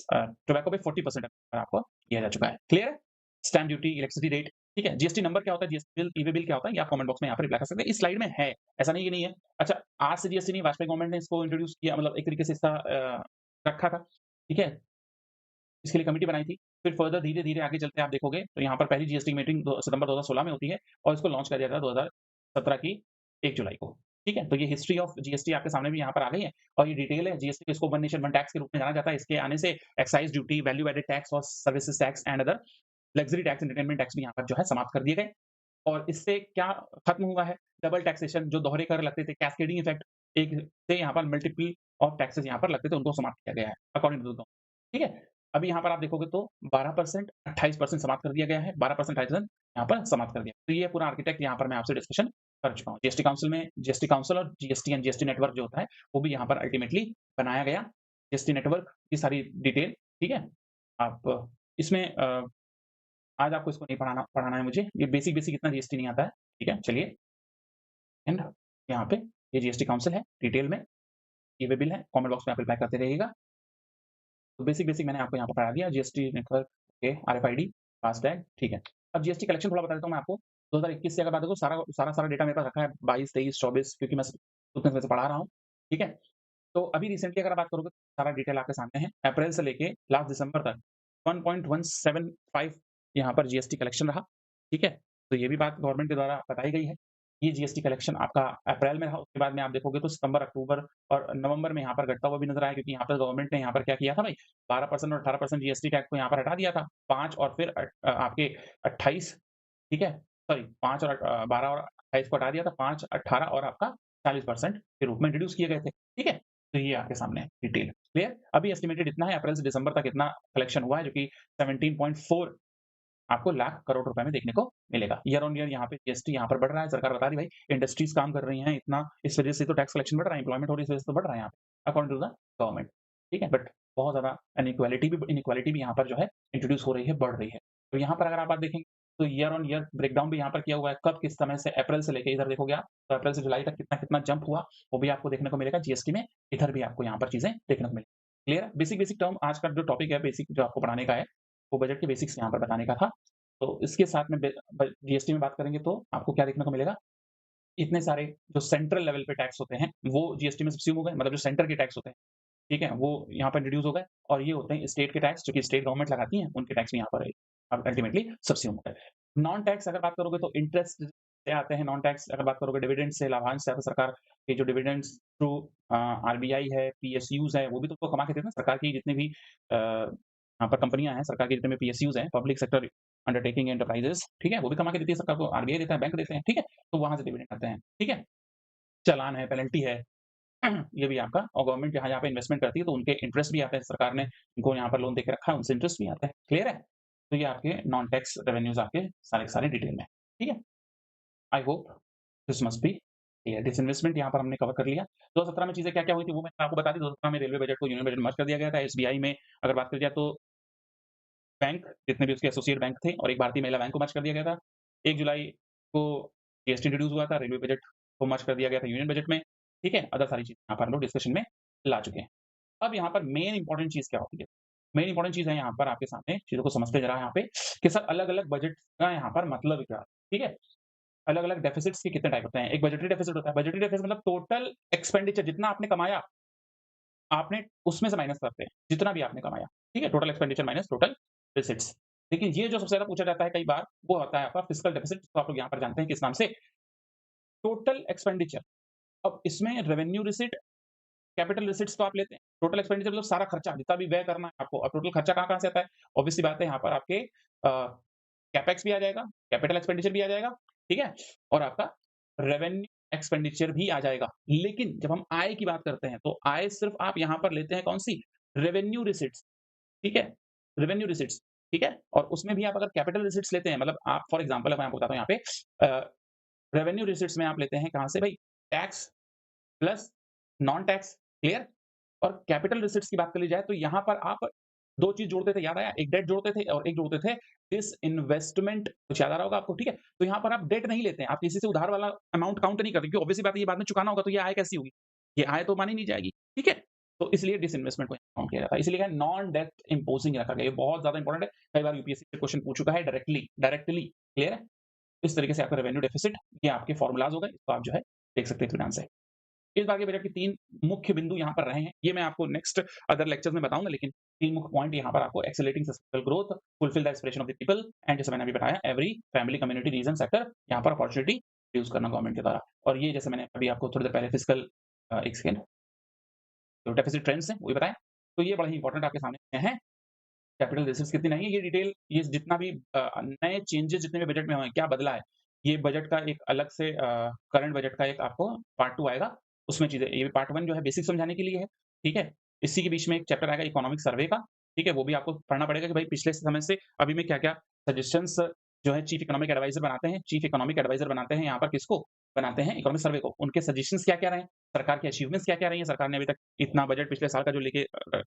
टोबैको पे 40% आपको दिया जा चुका है। क्लियर है? स्टैम्प ड्यूटी, इलेक्ट्रिसिटी रेट, ठीक है? जीएसटी नंबर क्या होता है, जीएसटी बिल, ई-वे बिल क्या होता है, ये आप कमेंट बॉक्स में यहाँ पर रिप्लाई कर सकते हैं। इस स्लाइड में है, ऐसा नहीं कि नहीं है। अच्छा, आज से जीएसटी नहीं, वाजपेयी गवर्नमेंट ने इसको इंट्रोड्यूस किया मतलब एक तरीके से इसका रखा था, ठीक है? इसके लिए कमिटी बनाई थी। फिर फर्दर धीरे-धीरे आगे चलते आप देखोगे तो यहाँ पर पहली जीएसटी मीटिंग दो सितंबर 2016 में होती है और इसको लॉन्च किया जाता है 2017 की 1 जुलाई को। ठीक है? तो ये हिस्ट्री ऑफ जीएसटी आपके सामने भी यहाँ पर आ गई है और ये डिटेल है जीएसटी इसको वन नेशन वन टैक्स के रूप में जाना जाता है। इसके आने से excise duty, value added tax और services tax and other luxury tax, entertainment tax भी यहाँ पर जो है समाप्त कर दिए गए। और इससे क्या खत्म हुआ है? डबल टैक्सेशन जो दोहरे कर लगते थे, कैस्केडिंग इफेक्ट एक से यहाँ पर मल्टीपल ऑफ टैक्सेस यहाँ पर लगते थे, उनको समाप्त किया गया है अकॉर्डिंग टू द ठीक है? अभी यहाँ पर आप देखोगे तो 12% 28% समाप्त कर दिया गया है, 12% 28% यहाँ पर समाप्त कर दिया। तो ये पूरा आर्किटेक्ट यहाँ पर मैं आपसे डिस्कशन कर चुका हूँ। जीएसटी काउंसिल में जीएसटी काउंसिल और जीएसटी एंड जीएसटी नेटवर्क जो होता है, वो भी यहाँ पर अल्टीमेटली बनाया गया। जीएसटी नेटवर्क की सारी डिटेल, ठीक है? आप इसमें आज आपको इसको नहीं पढ़ाना है मुझे, ये बेसिक इतना जीएसटी नहीं आता है, ठीक है? चलिए एंड यहाँ पे ये जीएसटी काउंसिल है, डिटेल में ये वे बिल है, कमेंट बॉक्स में आप रिप्लाई करते रहिएगा। तो बेसिक मैंने आपको यहाँ पर पढ़ा दिया, GST network, okay, RFID, FASTag, ठीक है। अब जीएसटी कलेक्शन थोड़ा बता देता हूँ मैं आपको। 2021 से अगर बात करूँ सारा डेटा मेरे पास रखा है 22, 23, 24 क्योंकि मैं उतने समय से पढ़ा रहा हूँ, ठीक है? तो अभी रिसेंटली अगर आप बात करोगे तो सारा डिटेल आपके सामने है। अप्रैल से लेके लास्ट दिसंबर तक 1.175 यहाँ पर जीएसटी कलेक्शन रहा, ठीक है? तो ये भी बात गवर्नमेंट के द्वारा बताई गई है। ये जीएसटी कलेक्शन आपका अप्रैल में रहा, उसके बाद में आप देखोगे तो सितंबर, अक्टूबर और नवंबर में यहाँ पर घटता हुआ भी नज़र आया क्योंकि यहाँ पर गवर्नमेंट ने यहाँ पर क्या किया था भाई 12% और 18% जीएसटी टैक्स को यहाँ पर हटा दिया था। 5 और फिर आपके 28, ठीक है? सॉरी 5 और 12 और 28 को हटा दिया था, 5, 18 और आपका 40% के रूप में इंट्रोड्यूस किए गए थे, ठीक है? तो ये आपके सामने है डिटेल, क्लियर? अभी एस्टिमेटेड इतना है अप्रैल से दिसंबर तक इतना कलेक्शन हुआ है जो कि 17.4 आपको लाख करोड़ रुपए में देखने को मिलेगा। ईयर ऑन ईयर यहाँ पे जीएसटी यहाँ पर बढ़ रहा है, सरकार बता रही है भाई इंडस्ट्रीज काम कर रही हैं इतना, इस वजह से तो टैक्स कलेक्शन बढ़ रहा है, एम्प्लॉयमेंट हो रही है, इस वजह से तो बढ़ रहा है यहाँ पे अकॉर्डिंग टू द गवर्नमेंट, ठीक है? बट बहुत ज़्यादा इनइक्वालिटी भी यहाँ पर जो है इंट्रोड्यूस हो रही है, बढ़ रही है। तो यहाँ पर अगर आप बात देखेंगे तो ईयर ऑन ईयर ब्रेकडाउन भी यहाँ पर किया हुआ है, कब किस समय से अप्रैल से लेके इधर देखोगे आप, तो अप्रैल से जुलाई तक कितना जंप हुआ, वो भी आपको देखने को मिलेगा जीएसटी में, इधर भी आपको यहाँ पर चीज़ें देखने को मिलेगी। क्लियर है? बेसिक टर्म आज का जो टॉपिक है बेसिक जो आपको पढ़ाने का है, वो बजट के बेसिक्स यहाँ पर बताने का था। तो इसके साथ में जीएसटी में बात करेंगे तो आपको क्या देखने को मिलेगा? इतने सारे जो सेंट्रल लेवल पे टैक्स होते हैं, वो जीएसटी में सब्स्यूम हो गए, मतलब जो सेंटर के टैक्स होते हैं, ठीक है? वो यहाँ पर इंट्रोड्यूस हो गए और ये होते हैं स्टेट के टैक्स जो कि स्टेट गवर्नमेंट लगाती है, उनके टैक्स भी यहाँ पर अब अल्टीमेटली सब्स्यूम हो गए। नॉन टैक्स अगर बात करोगे तो इंटरेस्ट से आते हैं, नॉन टैक्स अगर बात करोगे डिविडेंड से, लाभांश से आता है सरकार के जो डिविडेंड्स थ्रू आरबीआई है, पीएसयूज़ है, वो भी तो कमा के देते हैं ना सरकार की जितने भी यहाँ पर कंपनियाँ हैं, सरकार के जितने भी पीएसयूज़ हैं, पब्लिक सेक्टर अंडरटेकिंग एंटरप्राइजेज़, ठीक है? वो भी कमा के देती है सरकार को, आरबीआई देता है, बैंक देते हैं, ठीक है? तो वहाँ से डिविडेंड आते हैं, ठीक है? चालान है, पेनल्टी है, ये भी आपका और गवर्नमेंट जहाँ-जहाँ पे इन्वेस्टमेंट करती है तो उनके इंटरेस्ट भी आते हैं, सरकार ने उनको यहाँ पर लोन देके रखा है, उनसे इंटरेस्ट भी आता है, क्लियर है? तो ये आपके नॉन टैक्स रेवेन्यूज़ आपके सारे के सारे डिटेल में, ठीक है? I hope this must be clear. Disinvestment यहाँ पर हमने कवर कर लिया। 2017 में चीज़ें क्या-क्या हुई थी वो मैंने आपको बता दी, 2017 में रेलवे बजट को यूनियन बजट में मर्ज कर दिया गया था। एसबीआई में अगर बात करी जाए तो बैंक जितने भी उसके एसोसिएट बैंक थे और एक भारतीय महिला बैंक को मर्ज कर दिया गया था। 1 जुलाई को जीएसटी इंट्रोड्यूस हुआ था, रेलवे बजट को मर्ज कर दिया गया था यूनियन बजट में, ठीक है? अदर सारी चीज़ें यहाँ पर हम लोग डिस्कशन में ला चुके हैं। अब यहाँ पर मेन इम्पोर्टेंट चीज़ क्या होती है? मेन इम्पोर्टेंट चीज़ है यहाँ पर आपके सामने, चीज़ों को समझते ज़रा यहाँ पे कि सर अलग-अलग बजट का यहाँ पर मतलब क्या है? ठीक है? अलग-अलग डेफिसिट्स के कितने टाइप होते हैं? एक बजटरी डेफिसिट होता है। बजटरी डेफिसिट मतलब टोटल एक्सपेंडिचर जितना आपने कमाया, आपने उसमें से माइनस करते हैं, जितना भी आपने कमाया, ठीक है? Total expenditure minus total receipts. लेकिन ये जो सबसे ज़्यादा पूछा जाता है कई बार, वो होता है आपका फिस्कल डेफिसिट जिसको आप लोग यहाँ पर जानते हैं किस नाम से? Total expenditure. अब इसमें रेवेन्यू रिसीट, कैपिटल रिसीट्स तो आप लेते हैं। टोटल एक्सपेंडिचर मतलब सारा खर्चा, जितना भी व्यय करना है आपको। अब टोटल खर्चा कहाँ-कहाँ से आता है? ऑब्वियस सी बात है यहाँ पर आपके कैपेक्स भी आ जाएगा, कैपिटल एक्सपेंडिचर भी आ जाएगा, ठीक है? और आपका रेवेन्यू एक्सपेंडिचर भी आ जाएगा। लेकिन जब हम आय की बात करते हैं, तो आय सिर्फ़ आप यहाँ पर लेते हैं कौन-सी? रेवेन्यू रिसीट्स, ठीक है? रेवेन्यू रिसीट्स, ठीक है? और उसमें भी आप अगर कैपिटल रिसीट्स लेते हैं, मतलब आप फॉर एग्ज़ाम्पल अब मैं आपको बताता हूँ यहाँ पे रेवेन्यू रिसीट्स में आप लेते हैं कहाँ से भई? Tax plus non tax, clear? और कैपिटल रिसीट्स की बात कर ली जाए तो यहाँ पर आप 2 चीज़ जोड़ते थे, याद आया? एक डेट जोड़ते थे और एक जोड़ते थे डिसइन्वेस्टमेंट, कुछ याद आ रहा होगा आपको, ठीक है? तो यहाँ पर आप डेट नहीं लेते हैं, आप किसी से उधार वाला अमाउंट काउंट नहीं करते, क्योंकि ऑब्वियस सी बात है ये बाद में चुकाना होगा, तो ये आय कैसी होगी? ये आय तो मानी नहीं जाएगी, ठीक है? तो इसलिए डिसइन्वेस्टमेंट को काउंट किया जाता है, इसलिए नॉन डेथ इम्पोजिंग रखा गया, ये बहुत ज़्यादा इंपॉर्टेंट है, कई बार यूपीएससी से क्वेश्चन पूछ चुका है डायरेक्टली डायरेक्टली, क्लियर है? इस तरीके से आपका रेवेन्यू डेफिसिट, ये आपके फॉर्मूलाज़ हो गए, इसको आप जो है देख सकते हैं इत्मीनान से। इस बार के बजट के 3 मुख्य बिंदु यहाँ पर रहे हैं। ये मैं आपको नेक्स्ट अदर लेक्चर्स में बताऊँगा, लेकिन 3 मुख्य पॉइंट यहाँ पर आपको accelerating sustainable growth, fulfil the aspiration of the people and जैसे मैंने अभी बताया every family, community, region, sector, यहाँ पर अपॉर्च्युनिटी यूज़ करना गवर्नमेंट के द्वारा। और ये जैसे मैंने अभी आपको थोड़ी देर पहले फिस्कल एक सेकंड, जो डेफिसिट ट्रेंड्स हैं, वो भी बताया। तो ये बड़ा ही इंपॉर्टेंट आपके सामने हैं। कैपिटल रिसोर्स कितनी नहीं है, ये डिटेल, ये जितना भी नए चेंजेस जितने भी बजट में हुए हैं, क्या बदला है, ये बजट का एक अलग से करंट बजट का एक आपको पार्ट 2 आएगा, उसमें चीज़ें, ये पार्ट 1 जो है बेसिक समझाने के लिए है, ठीक है? इसी के बीच में एक चैप्टर आएगा इकोनॉमिक सर्वे का, ठीक है? वो भी आपको पढ़ना पड़ेगा कि भाई पिछले समय से अभी में क्या-क्या सजेशंस जो है चीफ इकोनॉमिक एडवाइज़र बनाते हैं, चीफ इकोनॉमिक एडवाइज़र बनाते हैं यहाँ पर किसको? बनाते हैं इकोनॉमिक सर्वे को। उनके सजेशंस क्या-क्या रहे हैं? सरकार के अचीवमेंट्स क्या-क्या रही हैं? सरकार ने अभी तक इतना बजट पिछले साल का जो लेके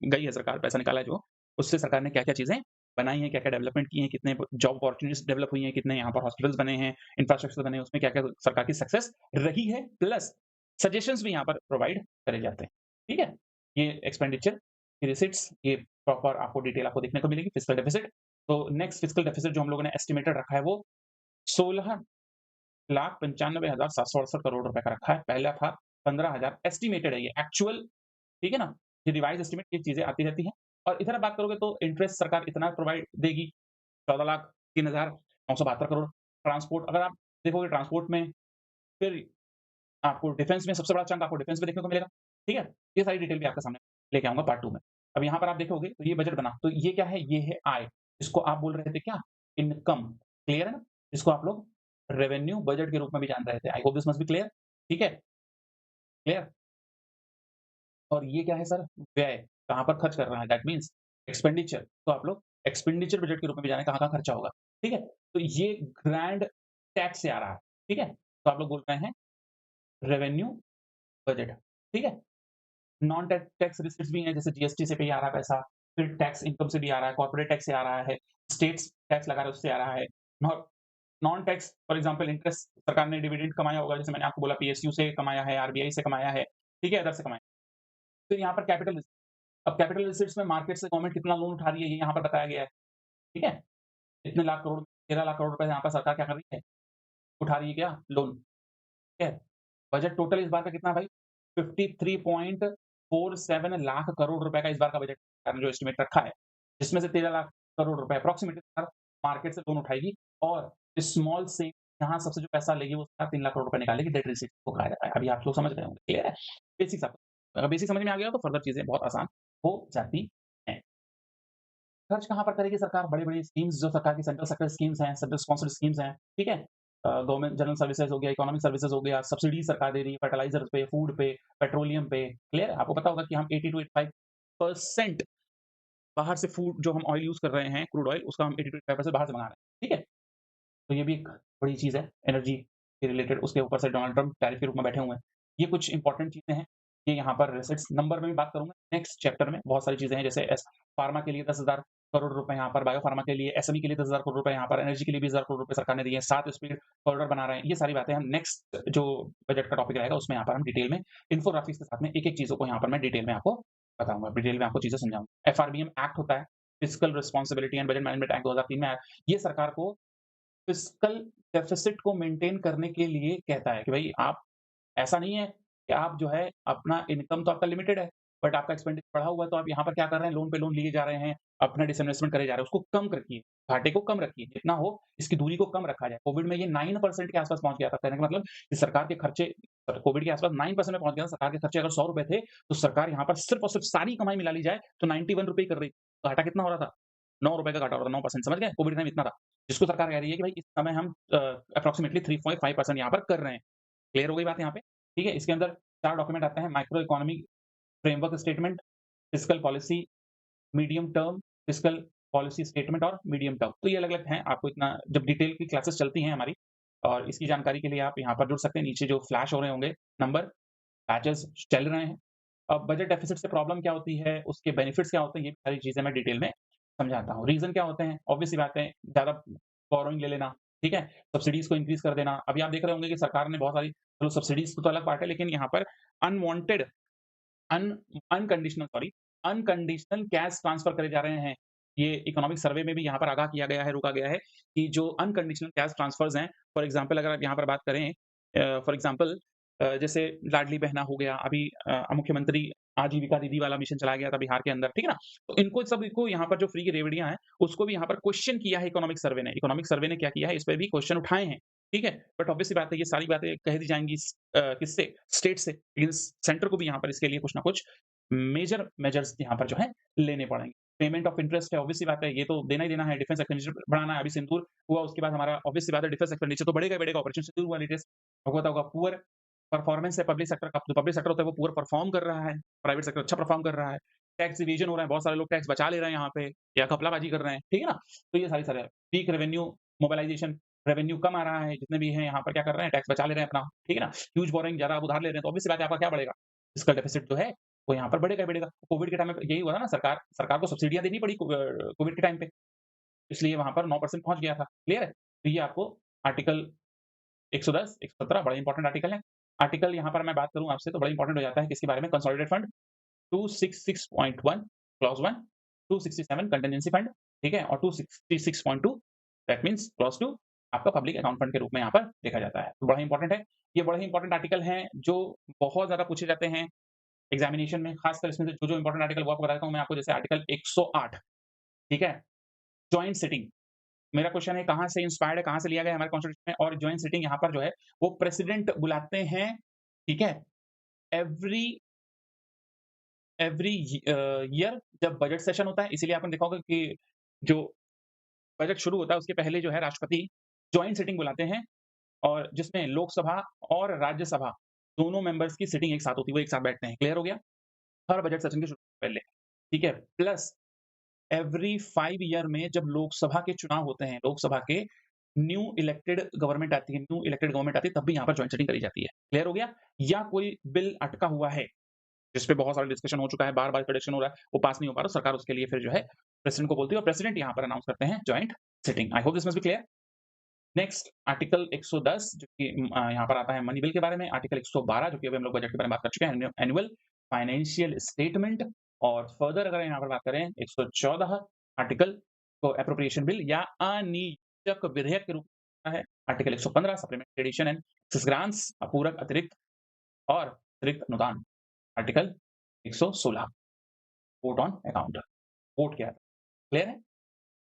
गई है सरकार, पैसा निकाला है जो, उससे सरकार ने क्या-क्या चीज़ें बनाई हैं, क्या-क्या डेवलपमेंट की हैं, कितने जॉब अपॉर्च्युनिटीज़ डेवलप हुई हैं, कितने यहाँ पर हॉस्पिटल्स बने हैं, इंफ्रास्ट्रक्चर बने हैं, उसमें क्या-क्या सरकार की सक्सेस रही है, प्लस सजेशंस भी यहाँ पर प्रोवाइड करे जाते हैं। ठीक है? ये एक्सपेंडिचर, ये रिसीट्स, ये प्रॉपर आपको डिटेल आपको देखने को मिलेगी, फिस्कल डेफिसिट। तो नेक्स्ट फिस्कल डेफिसिट जो हम लोगों ने एस्टिमेटेड रखा है वो 16,95,768 करोड़ रुपए का रखा है। पहला था 15,000, एस्टिमेटेड है ये, एक्चुअल, ठीक है ना? ये रिवाइज़ एस्टिमेट, ये चीज़ें आती रहती हैं। और इधर आप बात करोगे तो इंटरेस्ट सरकार इतना प्रोवाइड देगी, 14,03,972 करोड़। ट्रांसपोर्ट अगर आप देखोगे ट्रांसपोर्ट में, फिर आपको डिफेंस में सबसे बड़ा चंक आपको डिफेंस में देखने को मिलेगा, ठीक है? ये सारी डिटेल भी आपके सामने लेके आऊँगा पार्ट 2 में। अब यहाँ पर आप देखोगे तो ये बजट बना, तो ये क्या है? ये है आय। इसको आप बोल रहे थे क्या? इनकम, क्लियर है ना? इसको आप लोग रेवेन्यू बजट के रूप में भी जान रहे थे। आई hope this must be clear, ठीक है? क्लियर? और ये क्या है सर? व्यय, कहाँ पर खर्च कर रहा है, दैट मीन्स एक्सपेंडिचर। तो आप लोग एक्सपेंडिचर बजट के रूप में भी जानें कहाँ-कहाँ खर्चा होगा, ठीक है? तो ये ग्रैंड टैक्स से आ रहा है, ठीक है? तो आप लोग बोल रहे हैं रेवेन्यू बजट, ठीक है? नॉन टैक्स रिसीट्स भी हैं, जैसे जीएसटी से भी आ रहा है पैसा, फिर टैक्स इनकम से भी आ रहा है, कॉर्पोरेट टैक्स से आ रहा है, स्टेट्स टैक्स लगा रहा है उससे आ रहा है। नॉ non tax for example interest सरकार ने डिविडेंड कमाया होगा, जैसे मैंने आपको बोला पीएसयू से कमाया है, आरबीआई से कमाया है, ठीक है? अदर से कमाया है। फिर यहाँ पर कैपिटल, अब कैपिटल रिसीट्स में मार्केट से गवर्नमेंट कितना लोन उठा रही है, ये यहाँ पर बताया गया है, ठीक है? इतने लाख करोड़, 13 लाख करोड़ रुपए यहाँ पर सरकार क्या कर रही है? उठा रही है क्या? लोन, ठीक है? बजट टोटल इस बार का कितना भाई? 53.47 लाख करोड़ रुपए का इस बार का बजट सरकार ने जो एस्टिमेट रखा है, जिसमें से 13 लाख करोड़ रुपए अप्रॉक्सिमेटली सरकार मार्केट से लोन उठाएगी और स्मॉल से यहाँ सबसे जो पैसा लेगी वो 3 लाख करोड़ रुपए निकालेगी, डेट रिसीट्स को कहा जाता है। अभी आप लोग समझ गए होंगे, क्लियर है? बेसिक्स आप, अगर बेसिक समझ में आ गया हो तो फर्दर चीज़ें बहुत आसान हो जाती हैं। खर्च कहाँ पर करेगी सरकार? बड़ी-बड़ी स्कीम्स जो सरकार की सेंट्रल सेक्टर स्कीम्स हैं, सेंट्रल स्पॉन्सर्ड स्कीम्स हैं, ठीक है? गवर्नमेंट जनरल सर्विसेज़ हो गया, इकोनॉमिक सर्विसेज़ हो गया, सब्सिडी सरकार दे रही है फर्टिलाइज़र्स पे, फूड पे, पेट्रोलियम पे, क्लियर है? आपको पता होगा कि हम 80 टू 85% बाहर से फूड जो हम ऑयल यूज़ कर रहे हैं, क्रूड ऑयल, उसका हम 80 टू 85% बाहर से मंगा रहे हैं, ठीक है? तो ये भी एक बड़ी चीज़ है, एनर्जी के रिलेटेड, उसके ऊपर से डोनाल्ड ट्रम्प टैरिफ के रूप में बैठे हुए हैं। ये कुछ इंपोर्टेंट चीज़ें हैं, ये यहाँ पर रिसीट्स नंबर में भी बात करूँगा, नेक्स्ट चैप्टर में बहुत सारी चीज़ें हैं, जैसे फार्मा के लिए 10,000 करोड़ रुपए यहाँ पर, बायो फार्मा के लिए, एसएमई के लिए 10,000 करोड़ रुपए यहाँ पर, एनर्जी के लिए 20,000 करोड़ रुपए सरकार ने दिए हैं, 7 स्पीड कॉरिडोर बना रहे हैं। ये सारी बातें हम नेक्स्ट जो बजट का टॉपिक रहेगा, उसमें यहाँ पर हम डिटेल में इन्फोग्राफिक्स के साथ में एक-एक चीज़ों को यहाँ पर मैं डिटेल में आपको बताऊँगा, डिटेल में आपको चीज़ें समझाऊँगा। एफआरबीएम एक्ट होता है, fiscal responsibility and budget management act 2003 में आया। ये सरकार को फिस्कल डेफिसिट को मेंटेन करने के लिए कहता है कि भई आप, ऐसा नहीं है कि आप जो है अपना इनकम तो आपका लिमिटेड है, बट आपका एक्सपेंडिचर बढ़ा हुआ है, तो आप यहाँ पर क्या कर रहे हैं, लोन पे लोन लिए जा रहे हैं, अपना डिसइन्वेस्टमेंट करे जा रहे हैं, उसको कम रखिए, घाटे को कम रखिए, जितना हो इसकी दूरी को कम रखा जाए। कोविड में ये 9% के आस-पास पहुँच गया था, कहने का मतलब कि सरकार के खर्चे कोविड के आस-पास 9% में पहुँच गया था, सरकार के खर्चे अगर ₹100 थे, तो सरकार यहाँ पर सिर्फ और सिर्फ सारी कमाई मिला ली जाए, तो ₹91 ही कर रही थी। तो घाटा कितना हो रहा था? ₹9 का घाटा हो रहा था, 9%, समझ गए? कोविड टाइम इतना था। जिसको सरकार कह रही है कि भाई इस समय हम अप्रॉक्सिमेटली 3.5% यहाँ पर कर रहे हैं। क्लियर हो गई बात यहाँ पे? ठीक है, इसके अंदर 4 डॉक्यूमेंट आते हैं, micro economic framework statement, fiscal policy, medium term fiscal policy statement और मीडियम टर्म। तो ये अलग-अलग हैं, आपको इतना जब डिटेल की क्लासेस चलती हैं हमारी और इसकी जानकारी के लिए आप यहाँ पर जुड़ सकते हैं, नीचे जो फ्लैश हो रहे होंगे नंबर, बैचेज़ चल रहे हैं। अब बजट डेफ़िसिट से प्रॉब्लम क्या होती है, उसके बेनिफिट्स क्या होते हैं, ये सारी चीज़ें मैं डिटेल में समझाता हूँ। रीज़न क्या होते हैं, ऑब्वियस सी बात है, ज़्यादा बोरोइंग ले लेना, ठीक है? सब्सिडीज़ को इंक्रीज़ कर देना। अभी आप देख रहे होंगे कि सरकार ने बहुत सारी चलो सब्सिडीज़ तो अलग पार्ट है, लेकिन यहाँ पर unwanted un unconditional sorry unconditional cash transfer करे जा रहे हैं। ये इकोनॉमिक सर्वे में भी यहाँ पर आगाह किया गया है, रोका गया है कि जो अनकंडीशनल कैश ट्रांसफर्स हैं, फॉर एग्ज़ाम्पल अगर आप यहाँ पर बात करें फॉर एग्ज़ाम्पल जैसे लाडली बहना हो गया, अभी मुख्यमंत्री आजीविका दीदी वाला मिशन चलाया गया था बिहार के अंदर, ठीक है ना? तो इनको सबको यहाँ पर जो फ्री की रेवड़ियाँ हैं, उसको भी यहाँ पर क्वेश्चन किया है इकोनॉमिक सर्वे ने। इकोनॉमिक सर्वे ने क्या किया है, इस पे भी क्वेश्चन उठाए हैं, ठीक है? बट ऑब्वियस सी बात है, ये सारी बातें कह दी जाएँगी किससे? स्टेट से। लेकिन सेंटर को भी यहाँ पर इसके लिए कुछ ना कुछ मेजर मेजर्स यहाँ पर जो है लेने पड़ेंगे। पेमेंट ऑफ इंटरेस्ट है, ऑब्वियस सी बात है, ये तो देना ही देना है, डिफेंस एक्सपेंडिचर बढ़ाना है। अभी सिंदूर हुआ, उसके बाद हमारा ऑब्वियस सी बात है डिफेंस एक्सपेंडिचर तो बढ़ेगा ही बढ़ेगा। ऑपरेशन सिंदूर हुआ लेटेस्ट, आपको पता होगा पुअर परफॉर्मेंस है पब्लिक सेक्टर का, जो पब्लिक सेक्टर होता है वो पुअर परफॉर्म कर रहा है, प्राइवेट सेक्टर अच्छा परफॉर्म कर रहा है। टैक्स इवेजन हो रहा है, बहुत सारे लोग टैक्स बचा ले रहे हैं यहाँ पे या घपलाबाजी कर रहे हैं, ठीक है ना? तो ये सारी सारे पीक रेवेन्यू मोबिलाइजेशन, रेवेन्यू कम आ रहा है, जितने भी हैं यहाँ पर क्या कर रहे हैं, टैक्स बचा ले रहे हैं अपना, ठीक है ना? ह्यूज बोरोइंग ज़्यादा आप उधार ले रहे हैं, तो ऑब्वियस सी बात है आपका क्या बढ़ेगा? फिस्कल डेफिसिट जो है वो यहाँ पर बढ़ेगा ही बढ़ेगा। कोविड के टाइम में यही हुआ था ना, सरकार को सब्सिडियाँ देनी पड़ी कोविड के टाइम पे, इसलिए वहाँ पर 9% पहुँच गया था। क्लियर है? तो ये आपको आर्टिकल 110, 117 बड़े इंपोर्टेंट आर्टिकल हैं। आर्टिकल यहाँ पर मैं बात करूँ आपसे तो बड़ा इंपोर्टेंट हो जाता है किसके बारे में, consolidated fund 266.1 clause 1, 267 contingency fund, ठीक है? और 266.2 दैट मीन्स क्लॉज़ 2 आपका पब्लिक अकाउंट फंड के रूप में यहाँ पर देखा जाता है। तो बड़ा इंपोर्टेंट है। ये बड़े ही इंपोर्टेंट आर्टिकल हैं जो बहुत ज़्यादा पूछे जाते हैं एग्ज़ामिनेशन में, खासकर इसमें से जो-जो इंपोर्टेंट आर्टिकल वो आपको बता देता हूँ मैं आपको, जैसे आर्टिकल 108, ठीक है? जॉइंट सिटिंग, मेरा क्वेश्चन है कहाँ से इंस्पायर्ड है, कहाँ से लिया गया है हमारे कॉन्स्टिट्यूशन में, और जॉइंट सिटिंग यहाँ पर जो है वो प्रेसिडेंट बुलाते हैं, ठीक है? एवरी एवरी ईयर जब बजट सेशन होता है, इसीलिए आपने देखा होगा कि जो बजट शुरू होता है उसके पहले जो है राष्ट्रपति जॉइंट सिटिंग बुलाते हैं, और जिसमें लोकसभा और राज्यसभा दोनों मेंबर्स की सिटिंग एक साथ होती है, वो एक साथ बैठते हैं। क्लियर हो गया? हर बजट सेशन के शुरू से पहले, ठीक है? प्लस एवरी 5 ईयर में जब लोकसभा के चुनाव होते हैं, लोकसभा के न्यू इलेक्टेड गवर्नमेंट आती है, तब भी यहाँ पर जॉइंट सेटिंग करी जाती है। क्लियर हो गया? या कोई बिल अटका हुआ है, जिस पे बहुत सारा डिस्कशन हो चुका है, बार-बार प्रेडिक्शन हो रहा है, वो पास नहीं हो पा रहा, सरकार उसके लिए फिर जो है प्रेसिडेंट को बोलती है और प्रेसिडेंट यहाँ पर अनाउंस करते हैं joint sitting. I hope this must be clear. Next article 110 जो कि यहाँ पर आता है मनी बिल के बारे में, आर्टिकल 112 जो कि अभी हम लोग बजट के बारे में बात कर चुके हैं, एनुअल फाइनेंशियल स्टेटमेंट, और फर्दर अगर यहाँ पर बात करें 114 आर्टिकल को एप्रोप्रिएशन बिल या अनियंत्रित विधेयक के रूप में है, article 115 supplementary addition and grants पूरक अतिरिक्त और अतिरिक्त अनुदान, article 116 vote on account, vote क्या है, क्लियर है?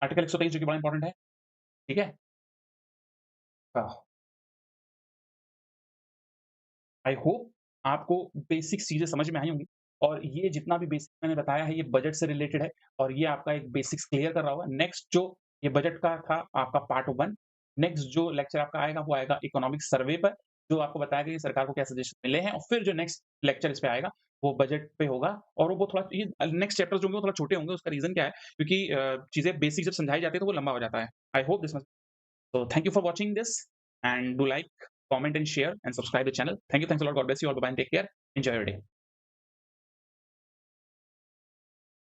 आर्टिकल 123 जो कि बड़ा इंपॉर्टेंट है, ठीक है? आई होप आपको बेसिक चीज़ें समझ में आई होंगी, और ये जितना भी बेसिक मैंने बताया है ये बजट से रिलेटेड है और ये आपका एक बेसिक्स क्लियर कर रहा होगा। नेक्स्ट जो ये बजट का था आपका पार्ट 1, नेक्स्ट जो लेक्चर आपका आएगा वो आएगा इकोनॉमिक सर्वे पर, जो आपको बताएगा कि सरकार को क्या सजेशन मिले हैं, और फिर जो नेक्स्ट लेक्चर इस पे आएगा वो बजट पे होगा, और वो थोड़ा ये नेक्स्ट चैप्टर्स जो होंगे वो थोड़ा छोटे होंगे। उसका रीज़न क्या है, क्योंकि चीज़ें बेसिक जब समझाई जाती है तो वो लंबा हो जाता है। I hope this must, so thank you for watching this, and do like, comment and share and subscribe the channel. Thank you. Thanks a lot. God bless you all. Bye bye and take care. Enjoy your day.